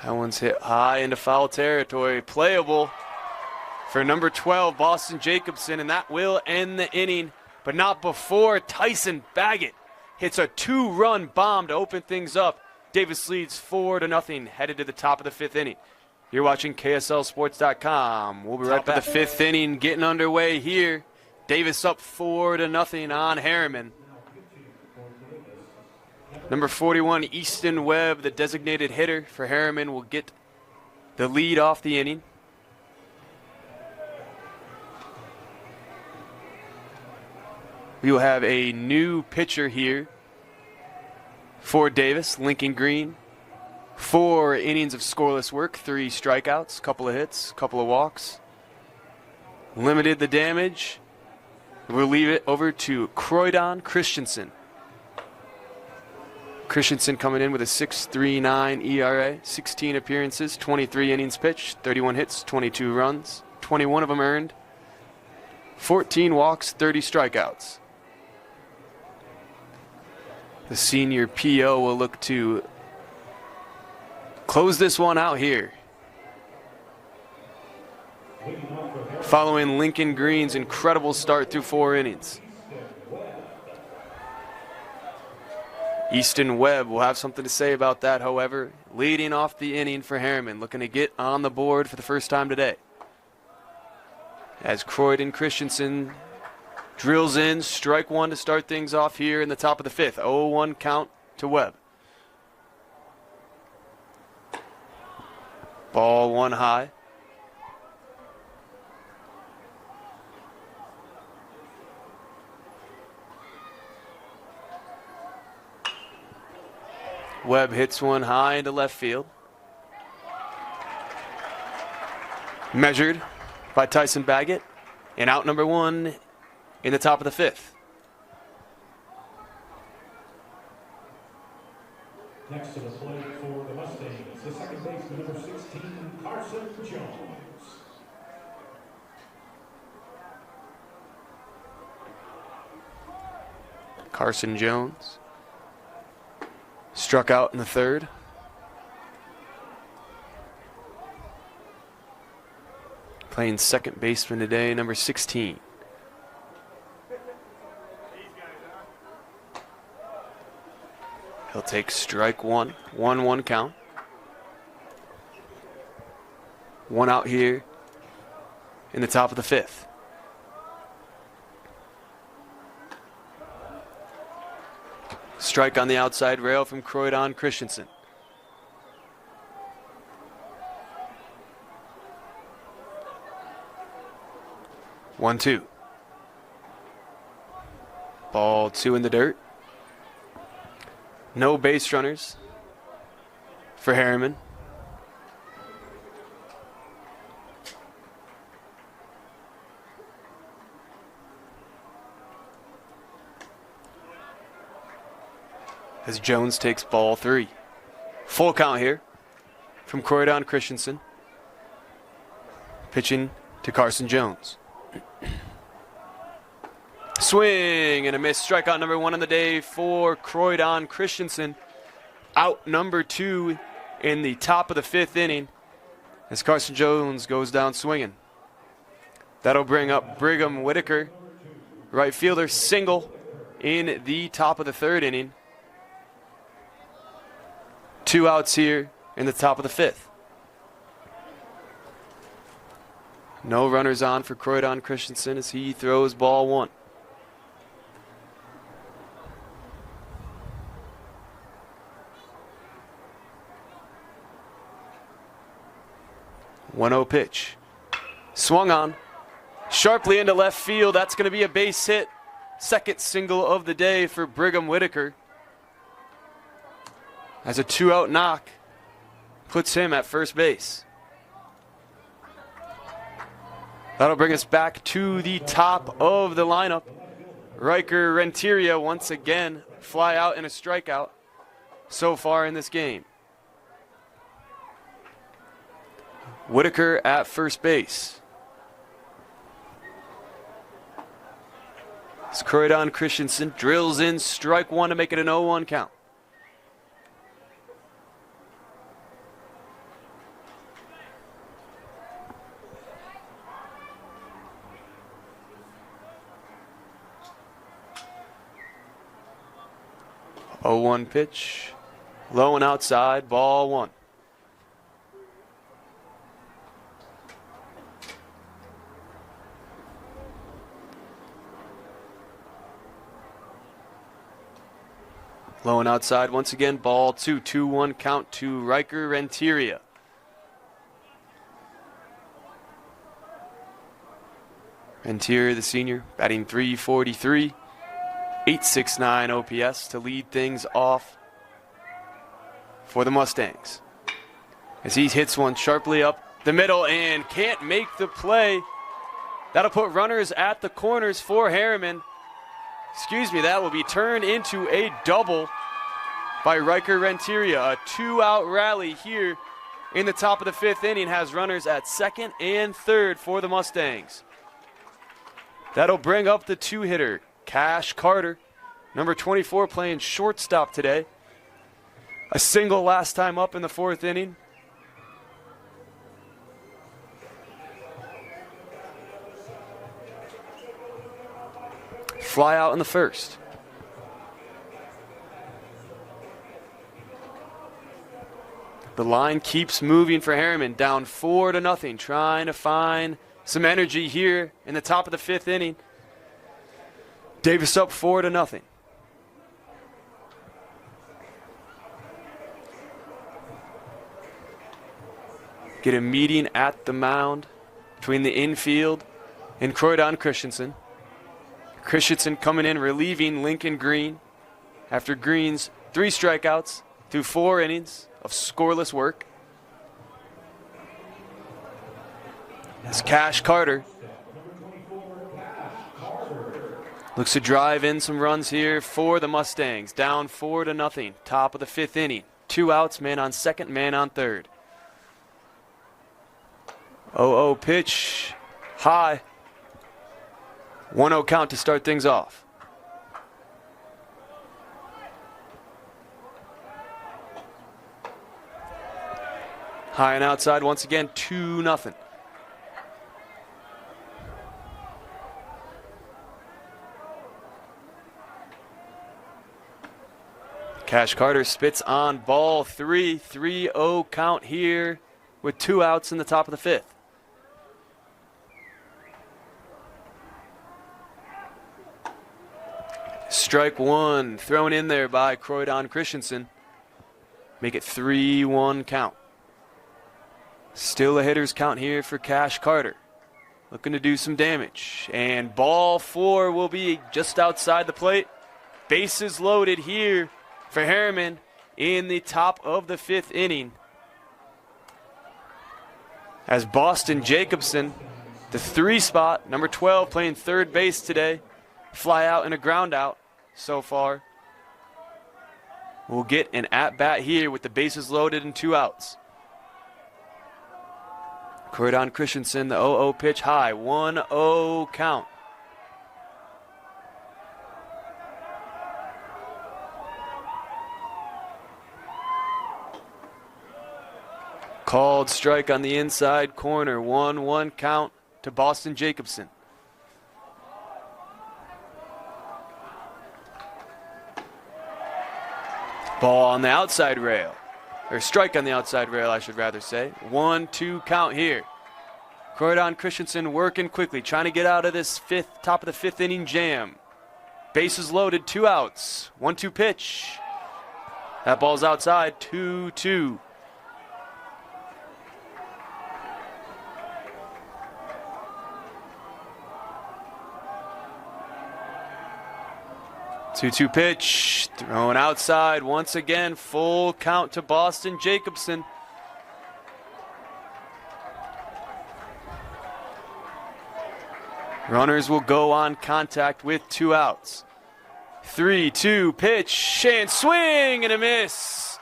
That one's hit high into foul territory. Playable for number 12, Boston Jacobson, and that will end the inning, but not before Tyson Baggett hits a 2-run bomb to open things up. Davis leads 4-0, headed to the top of the 5th inning. You're watching KSLSports.com. We'll be right back. The fifth inning getting underway here. Davis up 4-0 on Herriman. Number 41, Easton Webb, the designated hitter for Herriman, will get the lead off the inning. We will have a new pitcher here for Davis, Lincoln Green. 4 innings of scoreless work, 3 strikeouts, couple of hits, couple of walks. Limited the damage. We'll leave it over to Croydon Christensen. Christensen coming in with a 6.39 ERA, 16 appearances, 23 innings pitched, 31 hits, 22 runs, 21 of them earned, 14 walks, 30 strikeouts. The senior PO will look to close this one out here. Following Lincoln Green's incredible start through 4 innings. Easton Webb will have something to say about that, however, leading off the inning for Herriman, looking to get on the board for the first time today. As Croydon Christensen drills in, strike one to start things off here in the top of the 5th. 0-1 count to Webb. Ball one high. Webb hits one high into left field. Measured by Tyson Baggett. And out number 1 in the top of the 5th. Next to the plate for the Mustangs, the second baseman, number 16, Carson Jones. Carson Jones struck out in the 3rd. Playing second baseman today, number 16. He'll take strike one. 1-1 count. One out here in the top of the 5th. Strike on the outside rail from Croydon Christensen. One, 2. Ball 2 in the dirt. No base runners for Herriman. As Jones takes ball 3. Full count here from Croydon Christensen. Pitching to Carson Jones. Swing and a miss. Strikeout number 1 on the day for Croydon Christensen. Out number 2 in the top of the 5th inning as Carson Jones goes down swinging. That'll bring up Brigham Whitaker, right fielder, single in the top of the 3rd inning. 2 outs here in the top of the 5th. No runners on for Croydon Christensen as he throws ball 1. One-0 pitch. Swung on. Sharply into left field. That's going to be a base hit. Second single of the day for Brigham Whitaker. As a 2-out knock puts him at first base. That'll bring us back to the top of the lineup. Riker Renteria once again fly out in a strikeout so far in this game. Whitaker at first base. As Croydon Christensen drills in strike 1 to make it an 0-1 count. Oh, 0-1 pitch. Low and outside, ball 1. Low and outside once again, ball 2, 2-1 count to Riker Renteria. Renteria, the senior, batting .343, .869 OPS to lead things off for the Mustangs. As he hits one sharply up the middle and can't make the play. That'll put runners at the corners for Herriman. That will be turned into a double by Riker Renteria. A 2-out rally here in the top of the 5th inning has runners at second and third for the Mustangs. That'll bring up the 2-hitter, Cash Carter, number 24, playing shortstop today. A single last time up in the 4th inning. Fly out in the 1st. The line keeps moving for Herriman, down 4-0, trying to find some energy here in the top of the 5th inning. Davis up 4-0. Get a meeting at the mound between the infield and Croydon Christensen. Christensen coming in relieving Lincoln Green after Green's 3 strikeouts through 4 innings of scoreless work. As Cash Carter looks to drive in some runs here for the Mustangs. Down 4-0, top of the 5th inning. 2 outs, man on second, man on third. 0-0 pitch, high. 1-0 count to start things off. High and outside once again, 2-0. Cash Carter spits on ball 3, 3-0 count here with 2 outs in the top of the 5th. Strike 1 thrown in there by Croydon Christensen. Make it 3-1 count. Still a hitter's count here for Cash Carter. Looking to do some damage. And ball 4 will be just outside the plate. Bases loaded here for Herriman in the top of the 5th inning. As Boston Jacobson, the 3 spot, number 12, playing third base today. Fly out and a ground out so far. We'll get an at-bat here with the bases loaded and 2 outs. Croydon Christensen, the 0-0 pitch high, 1-0 count. Called strike on the inside corner, 1-1 count to Boston Jacobson. Ball on the outside rail, or strike on the outside rail, I should rather say. 1-2 count here. Croydon Christensen working quickly, trying to get out of this top of the 5th inning jam. Bases loaded, 2 outs. 1-2 pitch. That ball's outside, 2-2. Two pitch, thrown outside once again, full count to Boston Jacobson. Runners will go on contact with 2 outs. 3-2 pitch, and swing and a miss.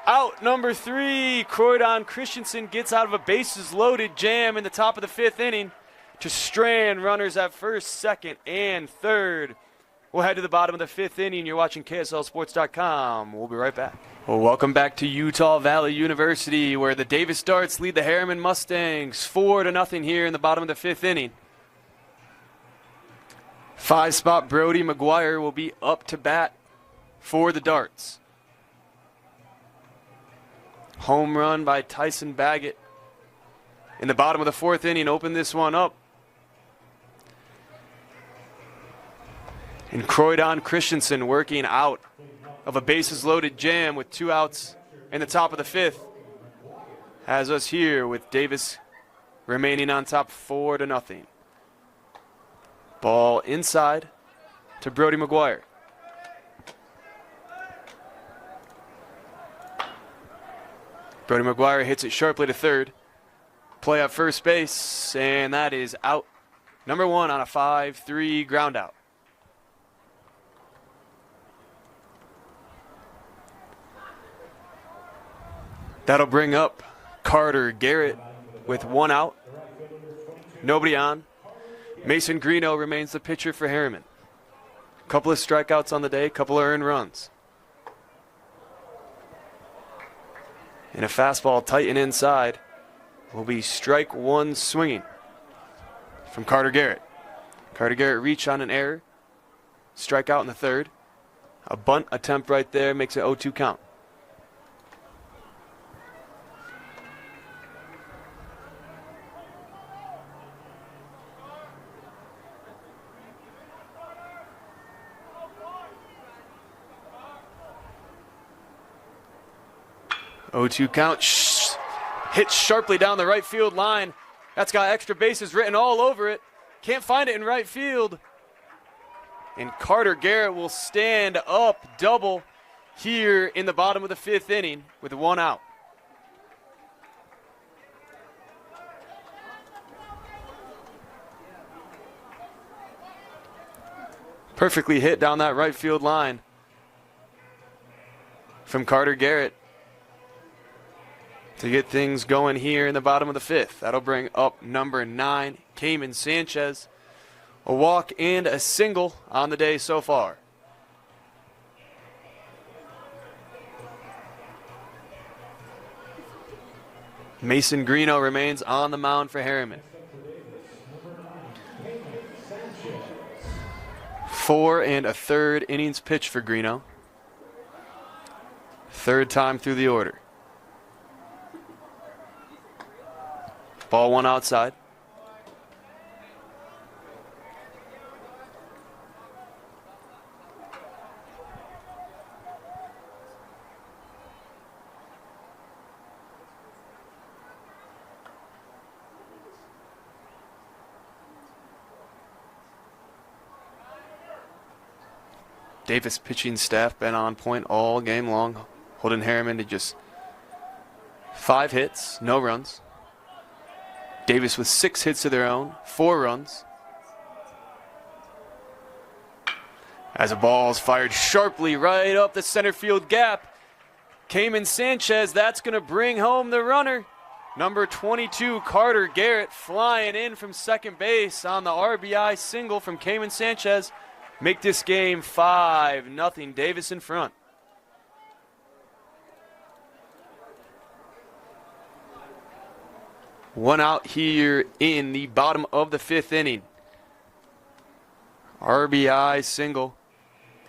Out number 3, Croydon Christensen gets out of a bases loaded jam in the top of the 5th inning to strand runners at first, second, and third. We'll head to the bottom of the 5th inning. You're watching KSLSports.com. We'll be right back. Well, welcome back to Utah Valley University, where the Davis Darts lead the Herriman Mustangs 4-0 here in the bottom of the 5th inning. 5-spot Brody McGuire will be up to bat for the Darts. Home run by Tyson Baggett in the bottom of the 4th inning. Open this one up. And Croydon Christensen working out of a bases-loaded jam with 2 outs in the top of the 5th has us here with Davis remaining on top 4-0. Ball inside to Brody McGuire. Brody McGuire hits it sharply to third. Play at first base, and that is out. Number 1 on a 5-3 ground out. That'll bring up Carter Garrett with 1 out. Nobody on. Mason Greeno remains the pitcher for Herriman. Couple of strikeouts on the day, couple of earned runs. And a fastball tight and inside will be strike 1 swinging from Carter Garrett. Carter Garrett reach on an error. Strikeout in the 3rd. A bunt attempt right there makes it 0-2 count. Oh-2 count, hit sharply down the right field line. That's got extra bases written all over it. Can't find it in right field. And Carter Garrett will stand up double here in the bottom of the 5th inning with 1 out. Perfectly hit down that right field line from Carter Garrett to get things going here in the bottom of the 5th. That'll bring up number 9, Cayman Sanchez. A walk and a single on the day so far. Mason Greeno remains on the mound for Herriman. 4 1/3 innings pitched for Greeno. 3rd time through the order. Ball 1 outside. Davis pitching staff been on point all game long, holding Herriman to just 5 hits, no runs. Davis with 6 hits of their own, 4 runs. As a ball is fired sharply right up the center field gap. Cayman Sanchez, that's going to bring home the runner. Number 22, Carter Garrett, flying in from second base on the RBI single from Cayman Sanchez. Make this game 5-0, Davis in front. One out here in the bottom of the 5th inning. RBI single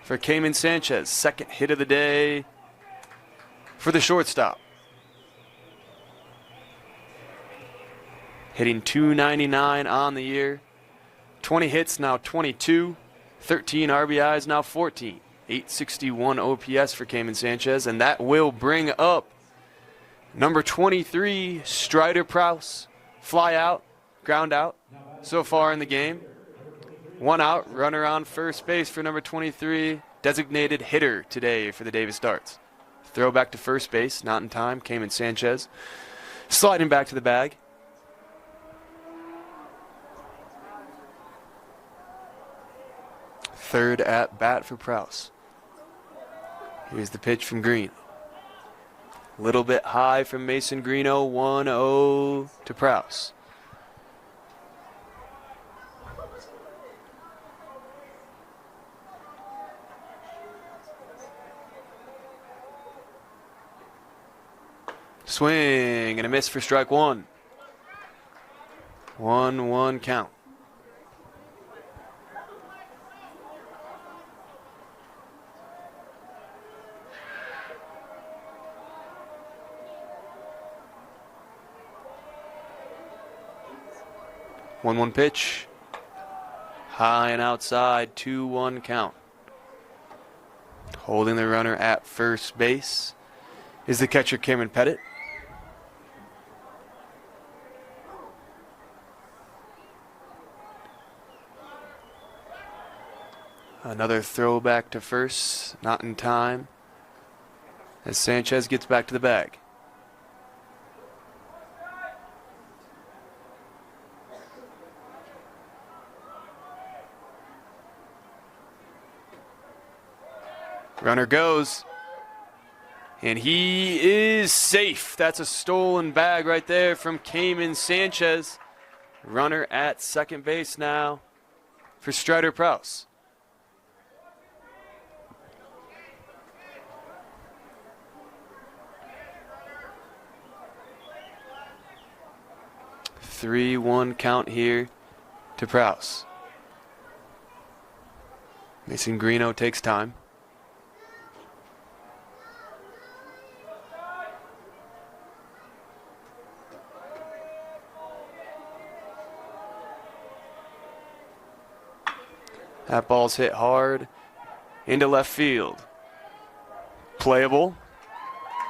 for Cayman Sanchez. 2nd hit of the day for the shortstop. Hitting .299 on the year. 20 hits, now 22. 13 RBIs, now 14. 861 OPS for Cayman Sanchez, and that will bring up number 23, Strider Prowse. Fly out, ground out so far in the game. 1 out, runner on first base for number 23, designated hitter today for the Davis Darts. Throw back to first base, not in time. Cayman Sanchez sliding back to the bag. Third at bat for Prowse. Here's the pitch from Green. A little bit high from Mason Greeno, 1-0 to Prowse. Swing and a miss for strike 1. 1-1 count. One pitch. High and outside, 2-1 count. Holding the runner at first base is the catcher, Cameron Pettit. Another throw back to first, not in time, as Sanchez gets back to the bag. Runner goes, and he is safe. That's a stolen bag right there from Cayman Sanchez. Runner at second base now for Strider Prowse. Three-one count here to Prowse. Mason Greeno takes time. That ball's hit hard into left field. Playable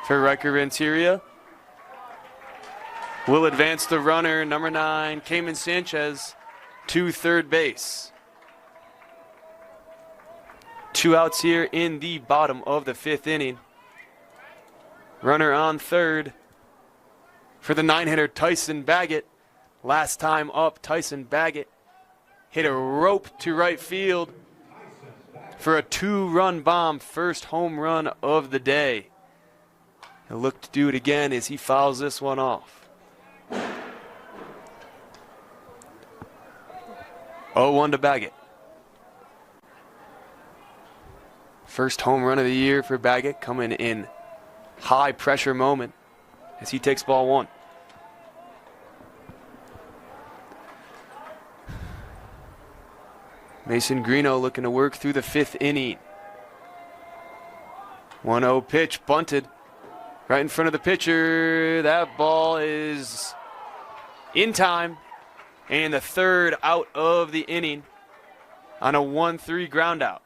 for Riker Renteria. Will advance the runner, number 9, Cayman Sanchez, to third base. 2 outs here in the bottom of the 5th inning. Runner on third for the 9-hitter Tyson Baggett. Last time up, Tyson Baggett hit a rope to right field for a 2-run bomb, first home run of the day. He'll look to do it again as he fouls this one off. 0-1 to Baggett. First home run of the year for Baggett, coming in high pressure moment as he takes ball 1. Mason Greeno looking to work through the 5th inning. 1-0 pitch, bunted right in front of the pitcher. That ball is in time, and the 3rd out of the inning on a 1-3 ground out.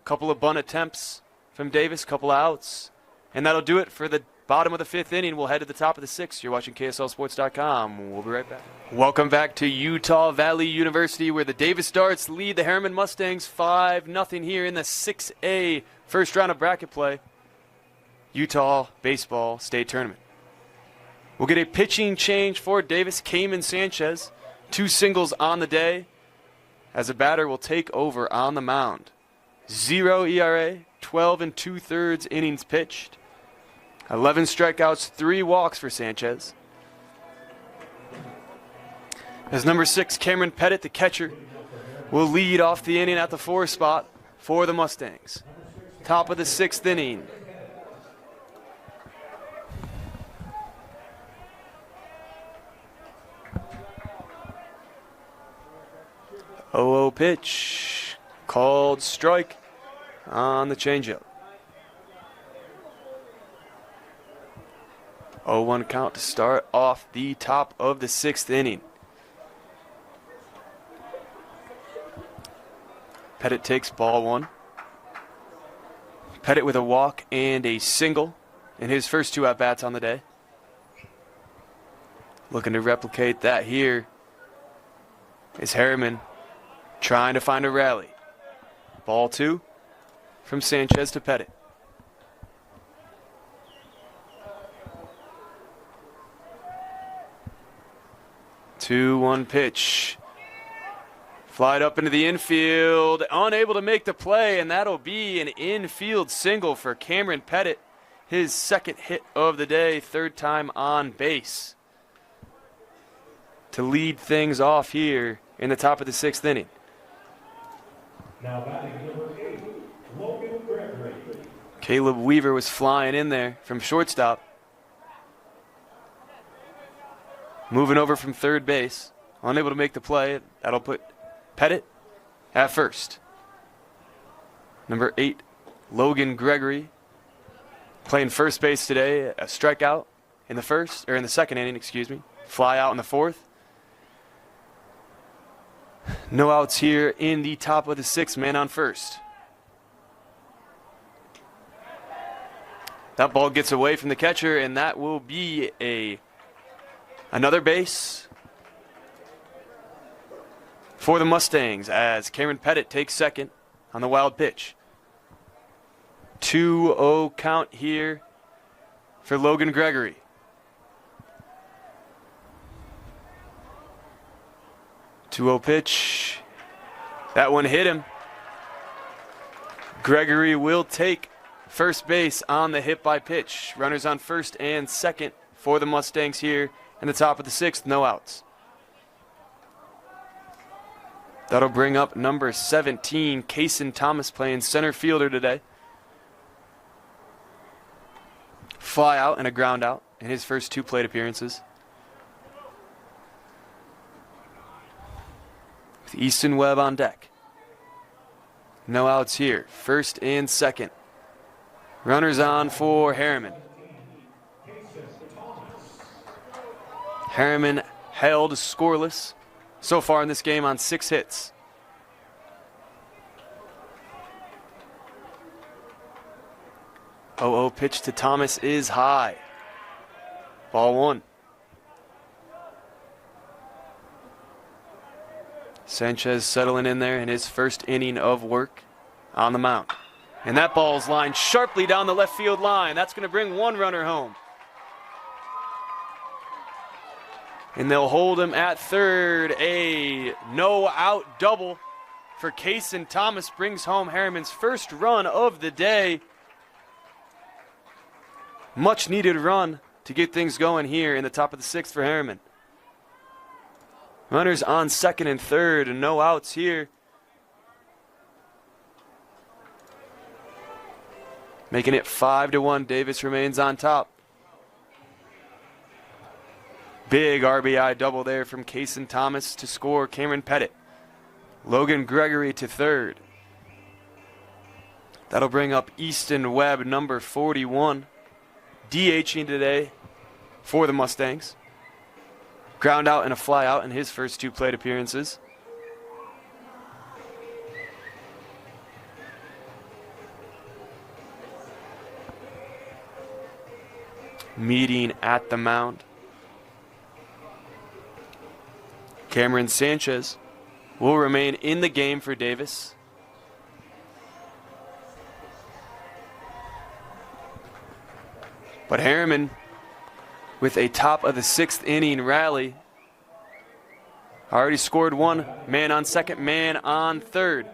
Couple of bunt attempts from Davis, couple of outs, and that'll do it for the bottom of the 5th inning. We'll head to the top of the 6th. You're watching KSLSports.com. We'll be right back. Welcome back to Utah Valley University, where the Davis Darts lead the Herriman Mustangs 5-0 here in the 6A first round of bracket play. Utah Baseball State Tournament. We'll get a pitching change for Davis. Cayman Sanchez, 2 singles on the day, as a batter will take over on the mound. 0 ERA, 12 2/3 innings pitched. 11 strikeouts, 3 walks for Sanchez. As number 6, Cameron Pettit, the catcher, will lead off the inning at the 4 spot for the Mustangs. Top of the 6th inning. Oh, pitch, called strike on the changeup. 0-1 count to start off the top of the 6th inning. Pettit takes ball 1. Pettit with a walk and a single in his first 2 at-bats on the day. Looking to replicate that here is Herriman, trying to find a rally. Ball 2 from Sanchez to Pettit. Two-one pitch. Flied up into the infield, unable to make the play, and that'll be an infield single for Cameron Pettit. His 2nd hit of the day, 3rd time on base, to lead things off here in the top of the 6th inning. Now batting number 8, Logan Gregory. Caleb Weaver was flying in there from shortstop. Moving over from third base, unable to make the play. That'll put Pettit at first. Number 8, Logan Gregory, playing first base today. A strikeout in the 2nd inning, excuse me. Fly out in the 4th. No outs here in the top of the 6th, man on first. That ball gets away from the catcher, and that will be another base for the Mustangs as Cameron Pettit takes second on the wild pitch. 2-0 count here for Logan Gregory. Two-0 pitch. That one hit him. Gregory will take first base on the hit by pitch. Runners on first and second for the Mustangs here in the top of the sixth. No outs. That'll bring up number 17, Kaysen Thomas, playing center fielder today. Fly out and a ground out in his first two plate appearances. With Easton Webb on deck. No outs here. First and second. Runners on for Herriman. Herriman held scoreless so far in this game on 6 hits. Oh, pitch to Thomas is high. Ball 1. Sanchez settling in there in his first inning of work on the mound. And that ball's lined sharply down the left field line. That's going to bring one runner home. And they'll hold him at third. A no-out double for Kaysen Thomas brings home Herriman's first run of the day. Much needed run to get things going here in the top of the sixth for Herriman. Runners on second and third, and no outs here. Making it 5-1. Davis remains on top. Big RBI double there from Kaysen Thomas to score Cameron Pettit. Logan Gregory to third. That'll bring up Easton Webb, number 41. DHing today for the Mustangs. Ground out and a fly out in his first two plate appearances. Meeting at the mound. Cameron Sanchez will remain in the game for Davis. But Herriman, with a top of the sixth inning rally, already scored one. Man on second, man on third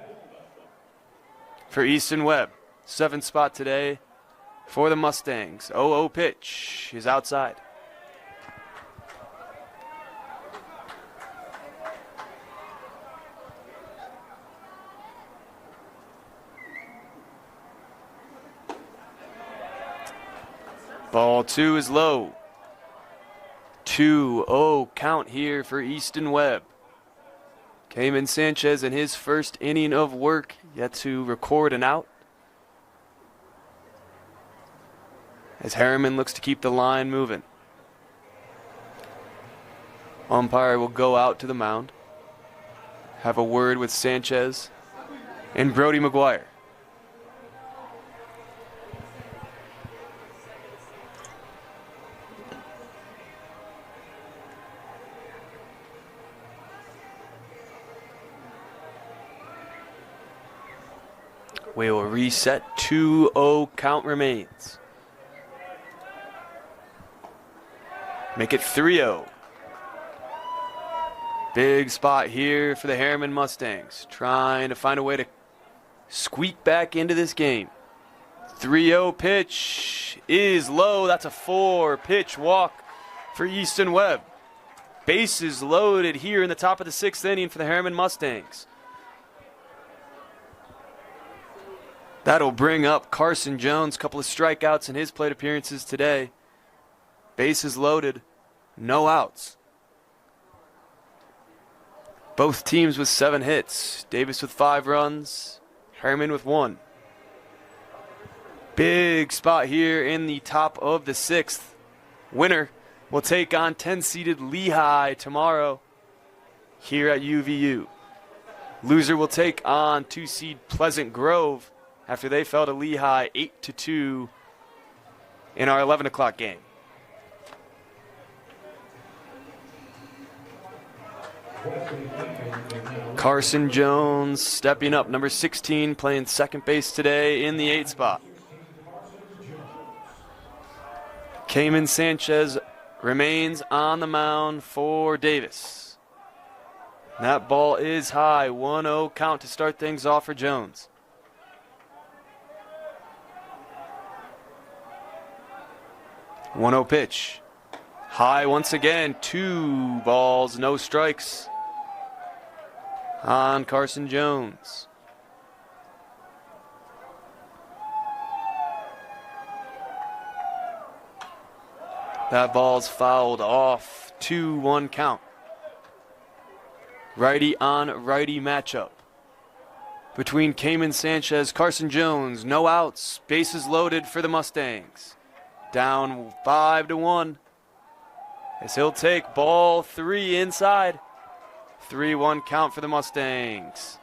for Easton Webb. 7th spot today for the Mustangs. 0-0 pitch is outside. Ball 2 is low. 2-0 count here for Easton Webb. Cameron Sanchez in his first inning of work, yet to record an out. As Herriman looks to keep the line moving. Umpire will go out to the mound. Have a word with Sanchez and Brody McGuire. We will reset. 2-0 count remains. Make it 3-0. Big spot here for the Herriman Mustangs. Trying to find a way to squeak back into this game. 3-0 pitch is low. That's a 4-pitch walk for Easton Webb. Bases loaded here in the top of the sixth inning for the Herriman Mustangs. That'll bring up Carson Jones. Couple of strikeouts in his plate appearances today. Bases loaded. No outs. Both teams with 7 hits. Davis with 5 runs. Herriman with 1. Big spot here in the top of the sixth. Winner will take on 10-seeded Lehigh tomorrow here at UVU. Loser will take on 2-seed Pleasant Grove after they fell to Lehigh 8-2 in our 11 o'clock game. Carson Jones stepping up, number 16, playing second base today in the 8 spot. Herriman Sanchez remains on the mound for Davis. That ball is high, 1-0 count to start things off for Jones. One-0 pitch. High once again, 2 balls, no strikes on Carson Jones. That ball's fouled off, 2-1 count. Righty on righty matchup between Herriman Sanchez, Carson Jones, no outs, bases loaded for the Mustangs. Down 5-1 as he'll take ball 3 inside. 3-1 count for the Mustangs.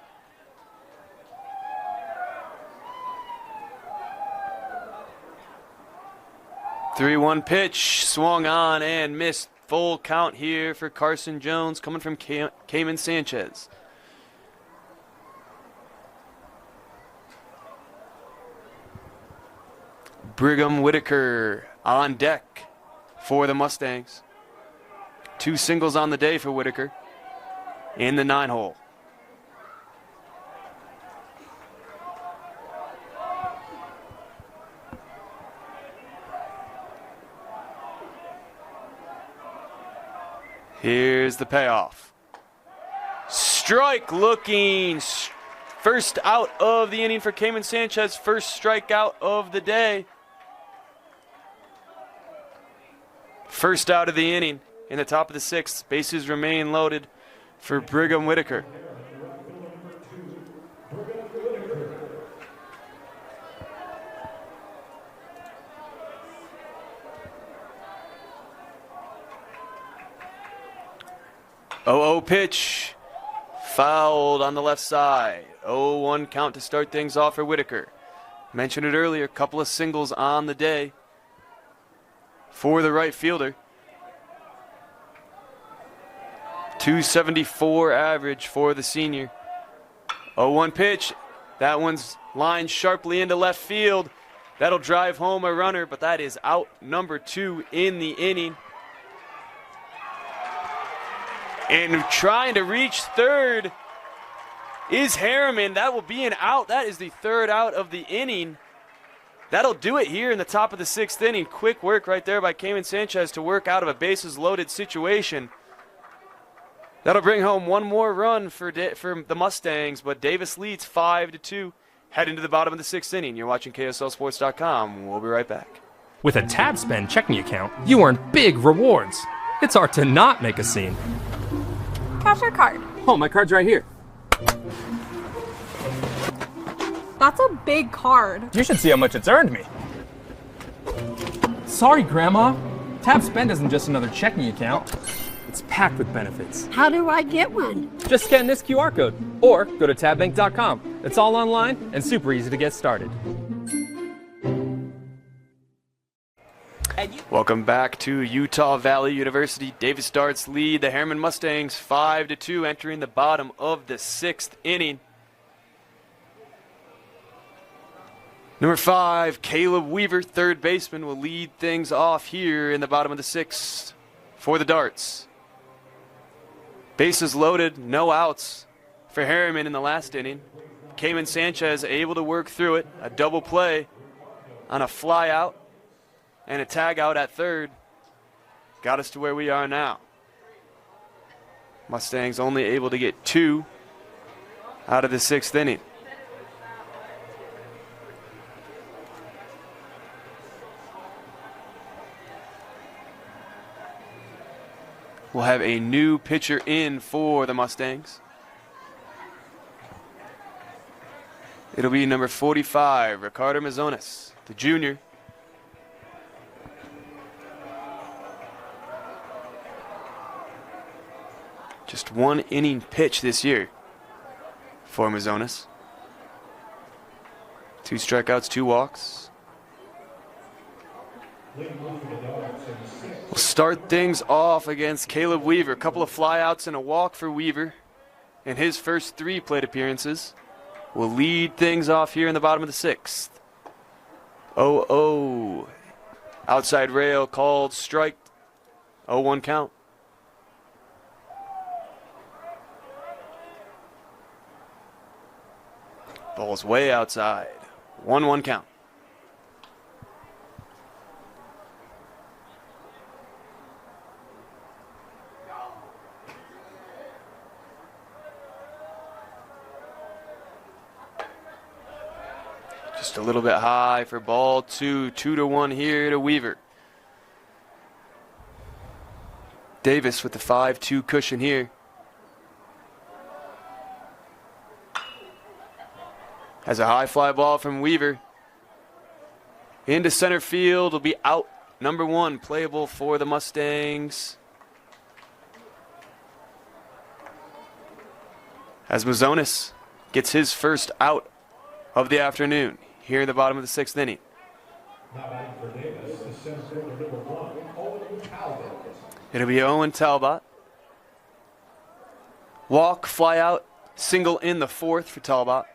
Three-one pitch, swung on and missed. Full count here for Carson Jones coming from Herriman Sanchez. Brigham Whitaker on deck for the Mustangs. 2 singles on the day for Whitaker in the 9-hole. Here's the payoff. Strike looking. First out of the inning for Herriman Sanchez. First strikeout of the day. First out of the inning in the top of the 6th. Bases remain loaded for Brigham Whitaker. Oh, pitch, fouled on the left side. 0-1 count to start things off for Whitaker. Mentioned it earlier, a couple of singles on the day for the right fielder. .274 average for the senior. 0-1 pitch, that one's lined sharply into left field. That'll drive home a runner, but that is out number 2 in the inning. And trying to reach third is Herriman. That will be an out. That is the 3rd out of the inning. That'll do it here in the top of the 6th inning. Quick work right there by Herriman Sanchez to work out of a bases loaded situation. That'll bring home one more run for the Mustangs, but Davis leads 5-2. Head into the bottom of the 6th inning. You're watching KSLSports.com. We'll be right back. With a TabSpend checking account, you earn big rewards. It's hard to not make a scene. Cash or card? Oh, my card's right here. That's a big card. You should see how much it's earned me. Sorry, Grandma. TabSpend isn't just another checking account. It's packed with benefits. How do I get one? Just scan this QR code or go to tabbank.com. It's all online and super easy to get started. Welcome back to Utah Valley University. Davis Darts lead the Herriman Mustangs 5-2 entering the bottom of the 6th inning. Number 5, Caleb Weaver, third baseman, will lead things off here in the bottom of the 6th for the Darts. Bases loaded, no outs for Herriman in the last inning. Herriman Sanchez able to work through it, a double play on a fly out and a tag out at third. Got us to where we are now. Mustangs only able to get 2 out of the 6th inning. We'll have a new pitcher in for the Mustangs. It'll be number 45, Ricardo Mazones, the junior. Just 1 inning pitch this year for Mazones. 2 strikeouts, 2 walks. We'll start things off against Caleb Weaver. A couple of flyouts and a walk for Weaver in his first 3 plate appearances. Will lead things off here in the bottom of the 6th. 0-0. Outside rail called strike. 0-1 count. Ball's way outside. 1-1 count. Just a little bit high for ball 2. 2-1 here to Weaver. Davis with the 5-2 cushion here. Has a high fly ball from Weaver. Into center field, will be out. Number 1, playable for the Mustangs. As Mazonis gets his first out of the afternoon here in the bottom of the 6th inning. Now batting for Davis, the center fielder number 1, Owen Talbot. It'll be Owen Talbot. Walk, fly out, single in the 4th for Talbot.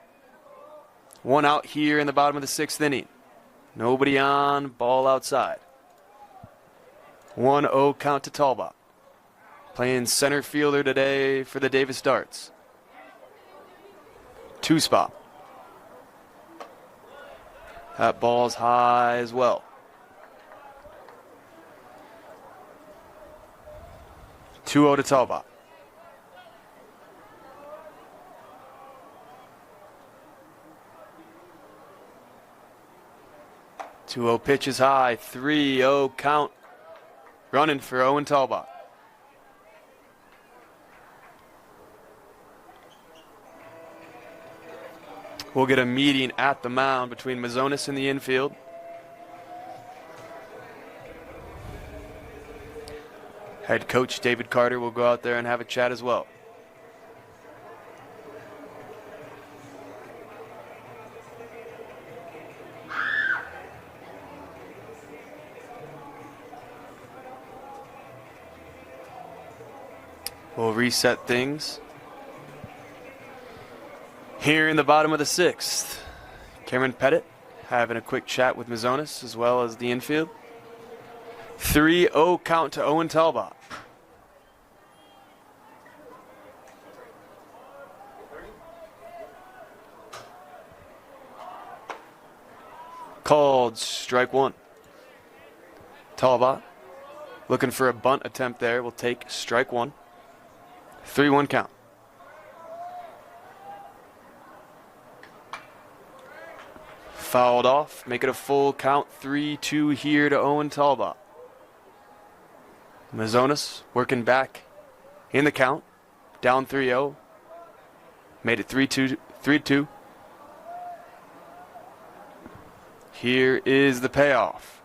1 out here in the bottom of the 6th inning. Nobody on, ball outside. 1-0 count to Talbot. Playing center fielder today for the Davis Darts. 2 spot. That ball's high as well. 2-0 to Talbot. Pitch is high. 3-0 count. Running for Owen Talbot. We'll get a meeting at the mound between Mazonis and the infield. Head coach David Carter will go out there and have a chat as well. We'll reset things. Here in the bottom of the 6th, Cameron Pettit having a quick chat with Mazonis as well as the infield. 3-0 count to Owen Talbot. Called strike 1. Talbot looking for a bunt attempt there. Will take strike 1. 3-1 count. Fouled off. Make it a full count. 3-2 here to Owen Talbot. Mazonis working back in the count. Down 3-0. Made it 3-2. Here is the payoff.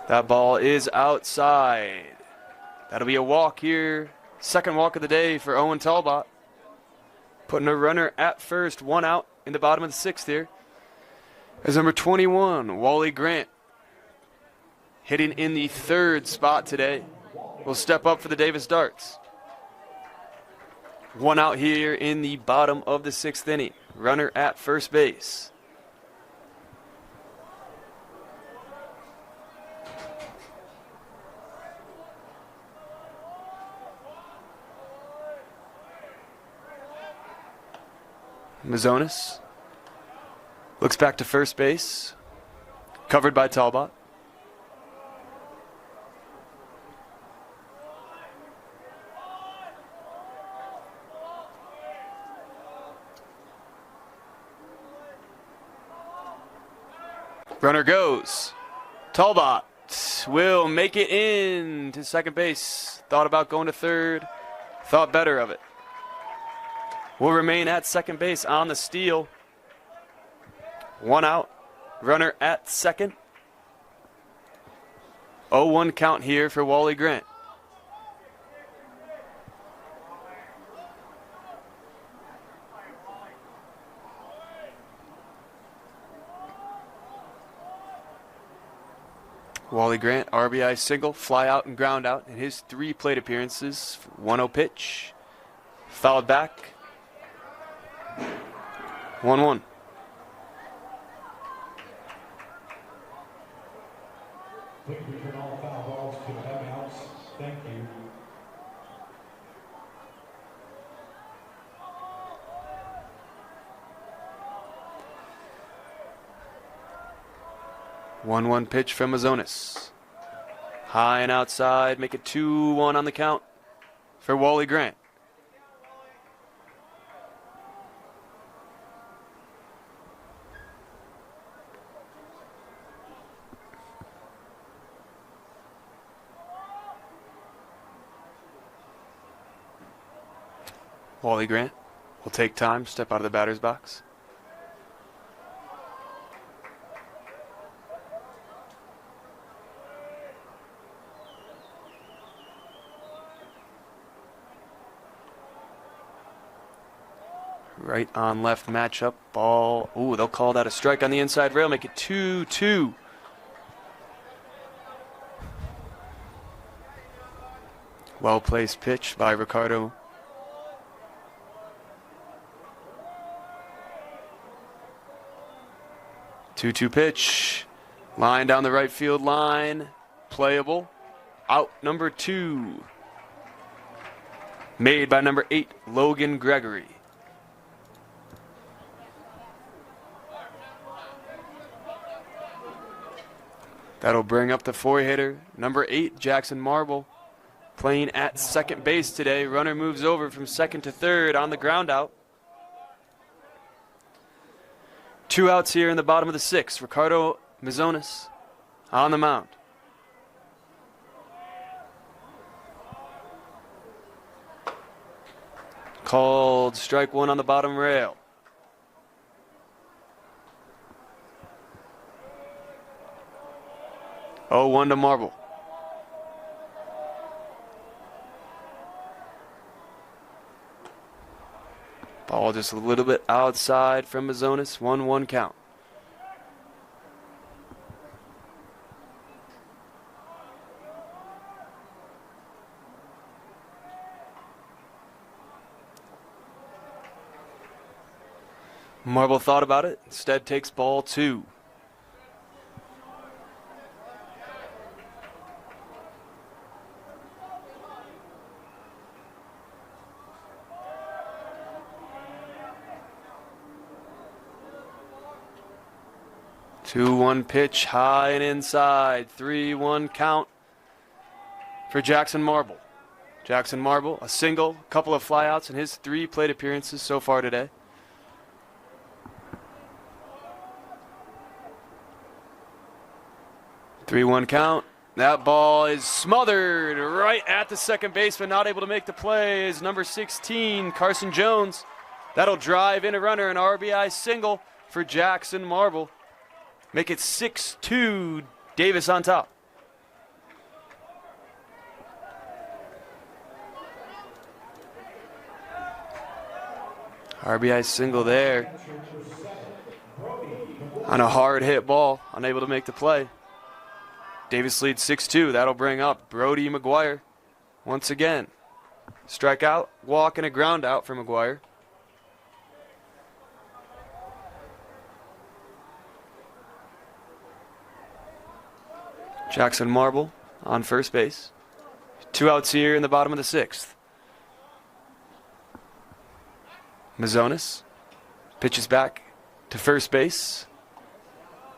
That ball is outside. That'll be a walk here. Second walk of the day for Owen Talbot. Putting a runner at first. 1 out in the bottom of the 6th here. As number 21, Wally Grant, hitting in the 3rd spot today, will step up for the Davis Darts. 1 out here in the bottom of the 6th inning. Runner at first base. Mazonis looks back to first base, covered by Talbot. Runner goes. Talbot will make it in to second base. Thought about going to third, thought better of it. Will remain at second base on the steal. 1 out. Runner at second. 0-1 count here for Wally Grant. Wally Grant, RBI single, fly out and ground out in his 3 plate appearances. 1-0 pitch. Fouled back. 1-1. Please return all foul balls to dugouts. Thank you. One pitch from Mazonis. High and outside, make it 2-1 on the count for Wally Grant. Wally Grant will take time, step out of the batter's box. Right on left matchup. Ball. Ooh, they'll call that a strike on the inside rail. Make it 2-2. Well-placed pitch by Ricardo. Two-two pitch. Line down the right field line. Playable. Out number 2. Made by number 8, Logan Gregory. That'll bring up the 4-hitter, number 8, Jackson Marble, playing at second base today. Runner moves over from second to third on the ground out. 2 outs here in the bottom of the 6th. Ricardo Mazonis on the mound. Called strike 1 on the bottom rail. Oh, 1 to Marble. Ball just a little bit outside from Mazonis. 1-1 count. Marble thought about it. Instead takes ball 2. Two-one pitch, high and inside. 3-1 count for Jackson Marble. Jackson Marble, a single, couple of flyouts in his 3 plate appearances so far today. Three-one count. That ball is smothered right at the second baseman. Not able to make the play is number 16, Carson Jones. That'll drive in a runner, an RBI single for Jackson Marble. Make it 6-2, Davis on top. RBI single there. On a hard hit ball, unable to make the play. Davis leads 6-2. That'll bring up Brody McGuire once again. Strikeout, walk, and a ground out for McGuire. Jackson Marble on first base. 2 outs here in the bottom of the 6th. Mazonis pitches back to first base.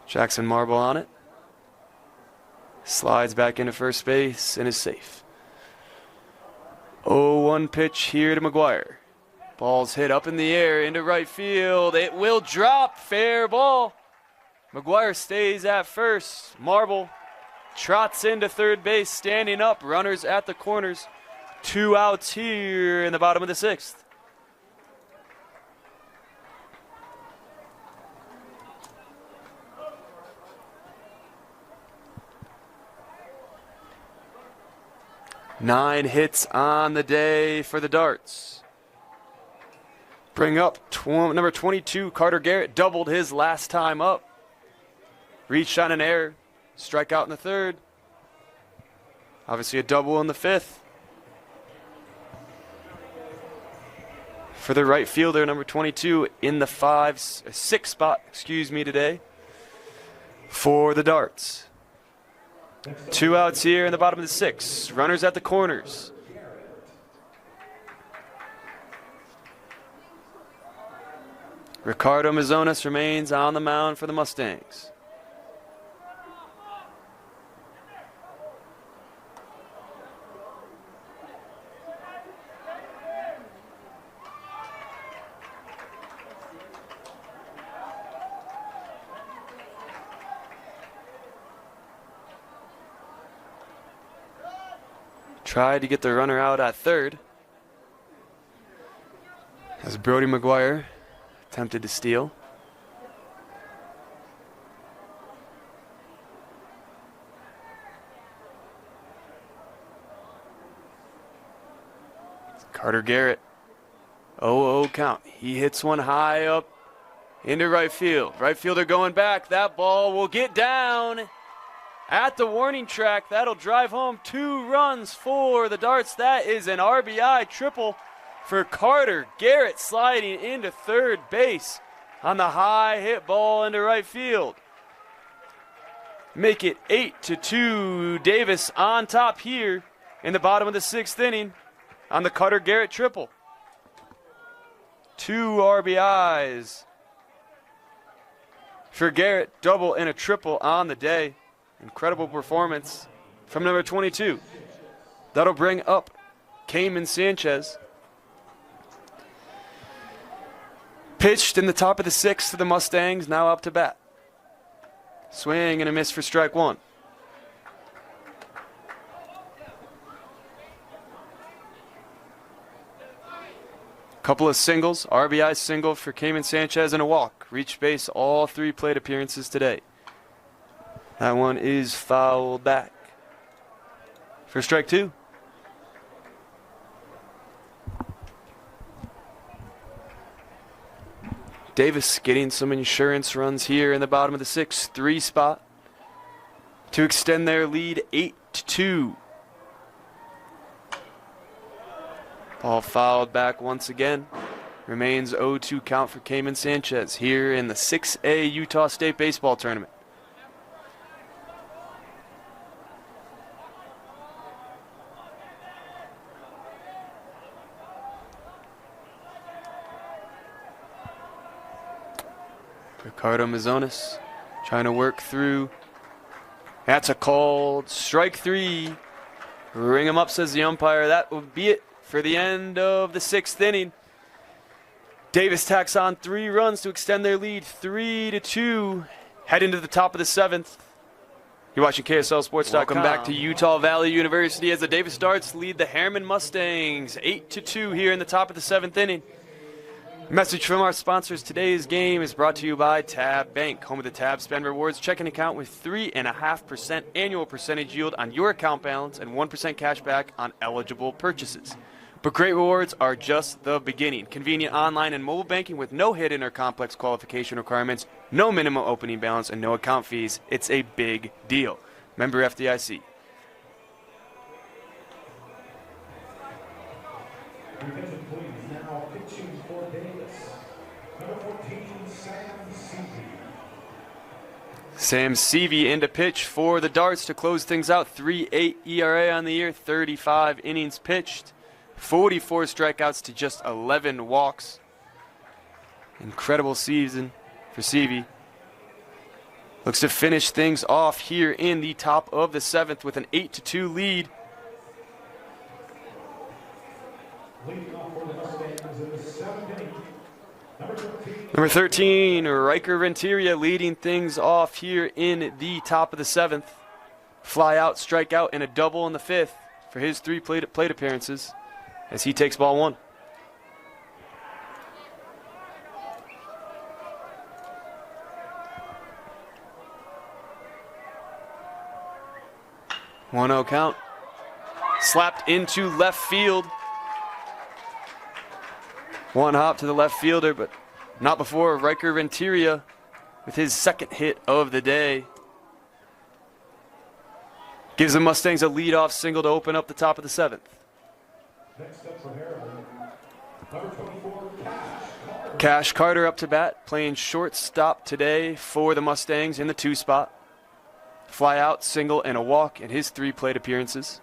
Jackson Marble on it. Slides back into first base and is safe. 0-1 pitch here to McGuire. Ball's hit up in the air into right field. It will drop. Fair ball. McGuire stays at first. Marble trots into third base, standing up. Runners at the corners. 2 outs here in the bottom of the 6th. Nine hits on the day for the Darts. Bring up number 22, Carter Garrett. Doubled his last time up. Reached on an error. strikeout in the third. Obviously a double in the fifth. For the right fielder, number 22 in the 6 spot, today for the Darts. 2 outs here in the bottom of the 6th. Runners at the corners. Ricardo Mazonas remains on the mound for the Mustangs. Tried to get the runner out at third as Brody McGuire attempted to steal. Carter Garrett, 0-0 count. He hits one high up into right field. Right fielder going back. That ball will get down at the warning track. That'll drive home 2 runs for the Darts. That is an RBI triple for Carter Garrett, sliding into third base on the high hit ball into right field. Make it 8-2. Davis on top here in the bottom of the 6th inning on the Carter Garrett triple. 2 RBIs for Garrett, double and a triple on the day. Incredible performance from number 22. That'll bring up Herriman Sanchez. Pitched in the top of the 6th to the Mustangs, now up to bat. Swing and a miss for strike 1. Couple of singles, RBI single for Herriman Sanchez and a walk. Reached base all 3 plate appearances today. That one is fouled back for strike 2. Davis getting some insurance runs here in the bottom of the 6th, 3 spot to extend their lead 8-2. Ball fouled back once again. Remains 0-2 count for Herriman Sanchez here in the 6A Utah State Baseball Tournament. Ricardo Mazonas trying to work through. That's a called strike 3. Ring him up, says the umpire. That will be it for the end of the 6th inning. Davis tacks on 3 runs to extend their lead 3-2. Head into the top of the 7th. You're watching KSLSports.com. Welcome back to Utah Valley University as the Davis Darts lead the Herriman Mustangs 8-2 here in the top of the 7th inning. Message from our sponsors. Today's game is brought to you by Tab Bank, home of the Tab Spend Rewards checking account with 3.5% annual percentage yield on your account balance and 1% cash back on eligible purchases. But great rewards are just the beginning. Convenient online and mobile banking with no hidden or complex qualification requirements, no minimum opening balance, and no account fees. It's a big deal. Member FDIC. Attention please, now pitching for Davis. Number 14, Sam Seavey. Sam Seavey in to pitch for the Darts to close things out. 3.8 ERA on the year, 35 innings pitched, 44 strikeouts to just 11 walks. Incredible season for Seavey. Looks to finish things off here in the top of the 7th with an 8-2 lead. Leading off for the Mustangs in the 7th inning. Number 13, Riker Renteria leading things off here in the top of the 7th. Fly out, strike out, and a double in the 5th for his 3 plate appearances as he takes ball 1. One 0 count. Slapped into left field. One hop to the left fielder, but not before Riker Renteria with his 2nd hit of the day. Gives the Mustangs a leadoff single to open up the top of the 7th. Next up for Herriman, number 24, Cash. Cash Carter up to bat, playing shortstop today for the Mustangs in the 2 spot. Fly out, single, and a walk in his 3 plate appearances.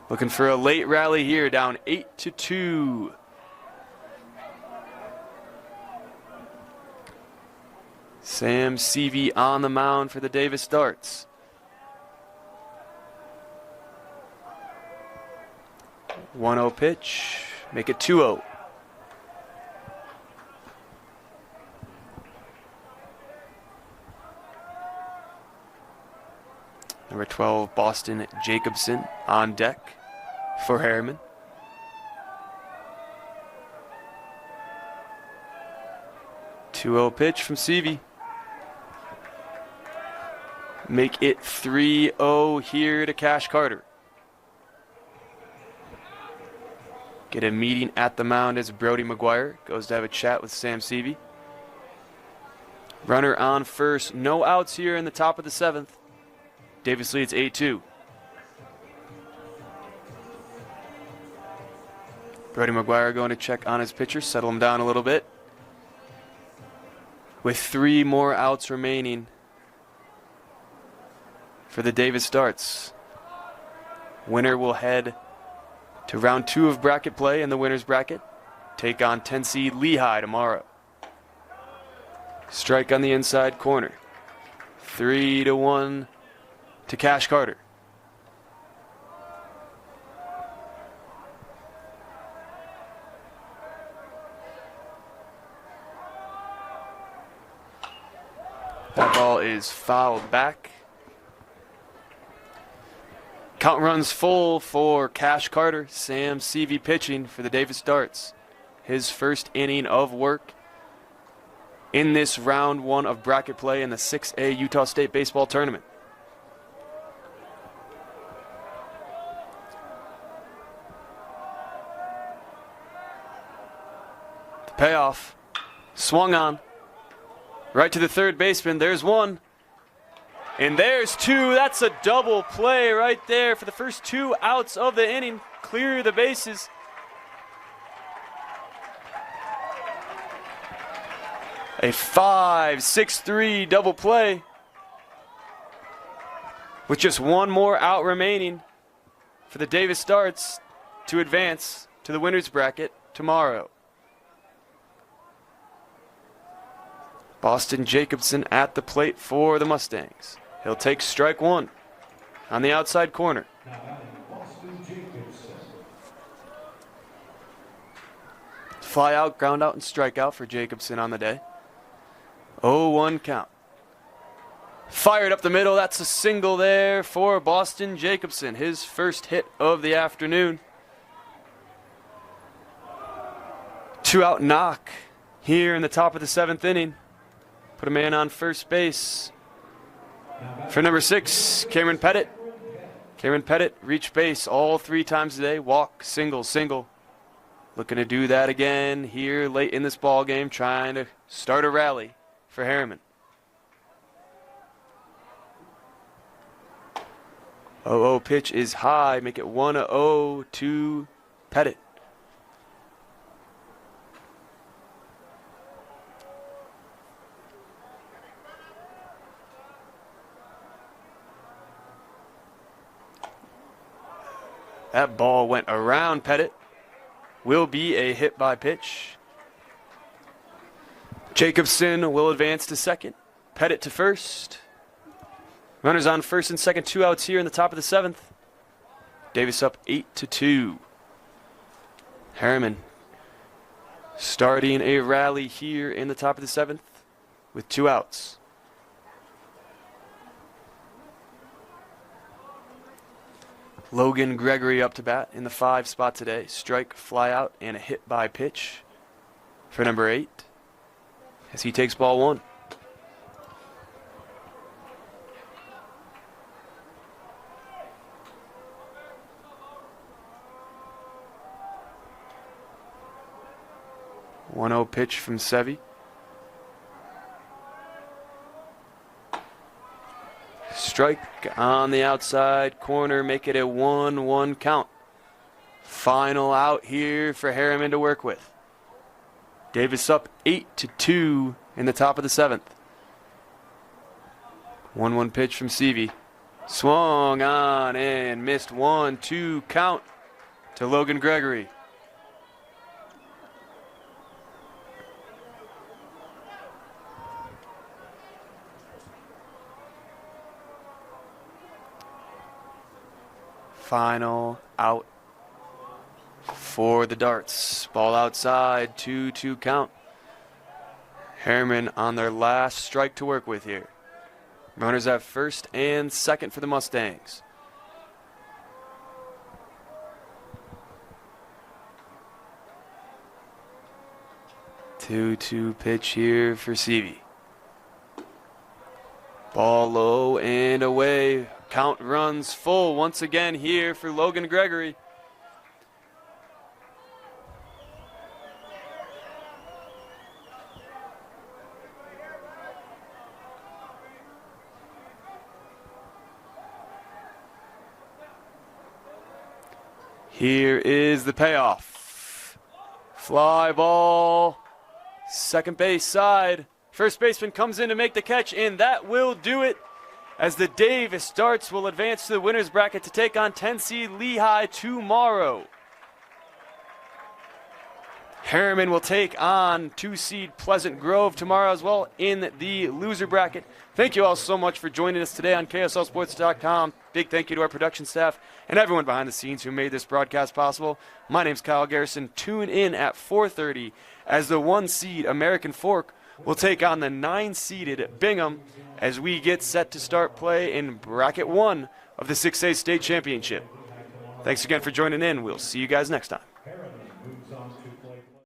Looking for a late rally here, down 8-2. Sam Seavey on the mound for the Davis Darts. One-zero pitch, make it 2-0. Number 12, Boston Jacobson on deck for Herriman. Two-zero pitch from Seavey. Make it 3-0 here to Cash Carter. Get a meeting at the mound as Brody McGuire goes to have a chat with Sam Seavey. Runner on first, no outs here in the top of the 7th. Davis leads 8-2. Brody McGuire going to check on his pitcher, settle him down a little bit. With 3 more outs remaining for the Davis Darts. Winner will head to round 2 of bracket play in the winner's bracket. Take on 10 seed Lehigh tomorrow. Strike on the inside corner. 3-1 to Cash Carter. That ball is fouled back. Count runs full for Cash Carter. Sam Seavey pitching for the Davis Darts. His first inning of work in this round 1 of bracket play in the 6A Utah State Baseball Tournament. The payoff. Swung on. Right to the third baseman. There's 1. And there's 2. That's a double play right there for the first 2 outs of the inning. Clear the bases. A 5-6-3 double play. With just 1 more out remaining for the Davis Darts to advance to the winner's bracket tomorrow. Boston Jacobson at the plate for the Mustangs. He'll take strike 1 on the outside corner. Fly out, ground out, and strikeout for Jacobson on the day. 0-1 count. Fired up the middle. That's a single there for Boston Jacobson. His first hit of the afternoon. 2-out knock here in the top of the 7th inning. Put a man on first base. For number 6, Cameron Pettit. Cameron Pettit reached base all 3 times today. Walk, single, single. Looking to do that again here late in this ball game, trying to start a rally for Herriman. 0-0 pitch is high. Make it 1-0 to Pettit. That ball went around Pettit. Will be a hit by pitch. Jacobson will advance to second. Pettit to first. Runners on first and second, 2 outs here in the top of the 7th. Davis up 8-2. Herriman starting a rally here in the top of the 7th with 2 outs. Logan Gregory up to bat in the 5 spot today. Strike, fly out, and a hit by pitch for number 8 as he takes ball 1. One-zero pitch from Seavey. Strike on the outside corner, make it a 1-1 count. Final out here for Herriman to work with. Davis up 8-2 in the top of the 7th. 1-1 pitch from Seavey. Swung on and missed 1-2 count to Logan Gregory. Final out for the Darts. Ball outside, 2-2 count. Herriman on their last strike to work with here. Runners at first and second for the Mustangs. Two pitch here for Seavey. Ball low and away. Count runs full once again here for Logan Gregory. Here is the payoff. Fly ball, second base side. First baseman comes in to make the catch, and that will do it. As the Davis Darts will advance to the winner's bracket to take on 10 seed Lehigh tomorrow. Herriman will take on 2 seed Pleasant Grove tomorrow as well in the loser bracket. Thank you all so much for joining us today on KSLSports.com. Big thank you to our production staff and everyone behind the scenes who made this broadcast possible. My name's Kyle Garrison. Tune in at 4:30 as the 1 seed American Fork will take on the 9-seeded Bingham as we get set to start play in bracket 1 of the 6A state championship. Thanks again for joining in. We'll see you guys next time.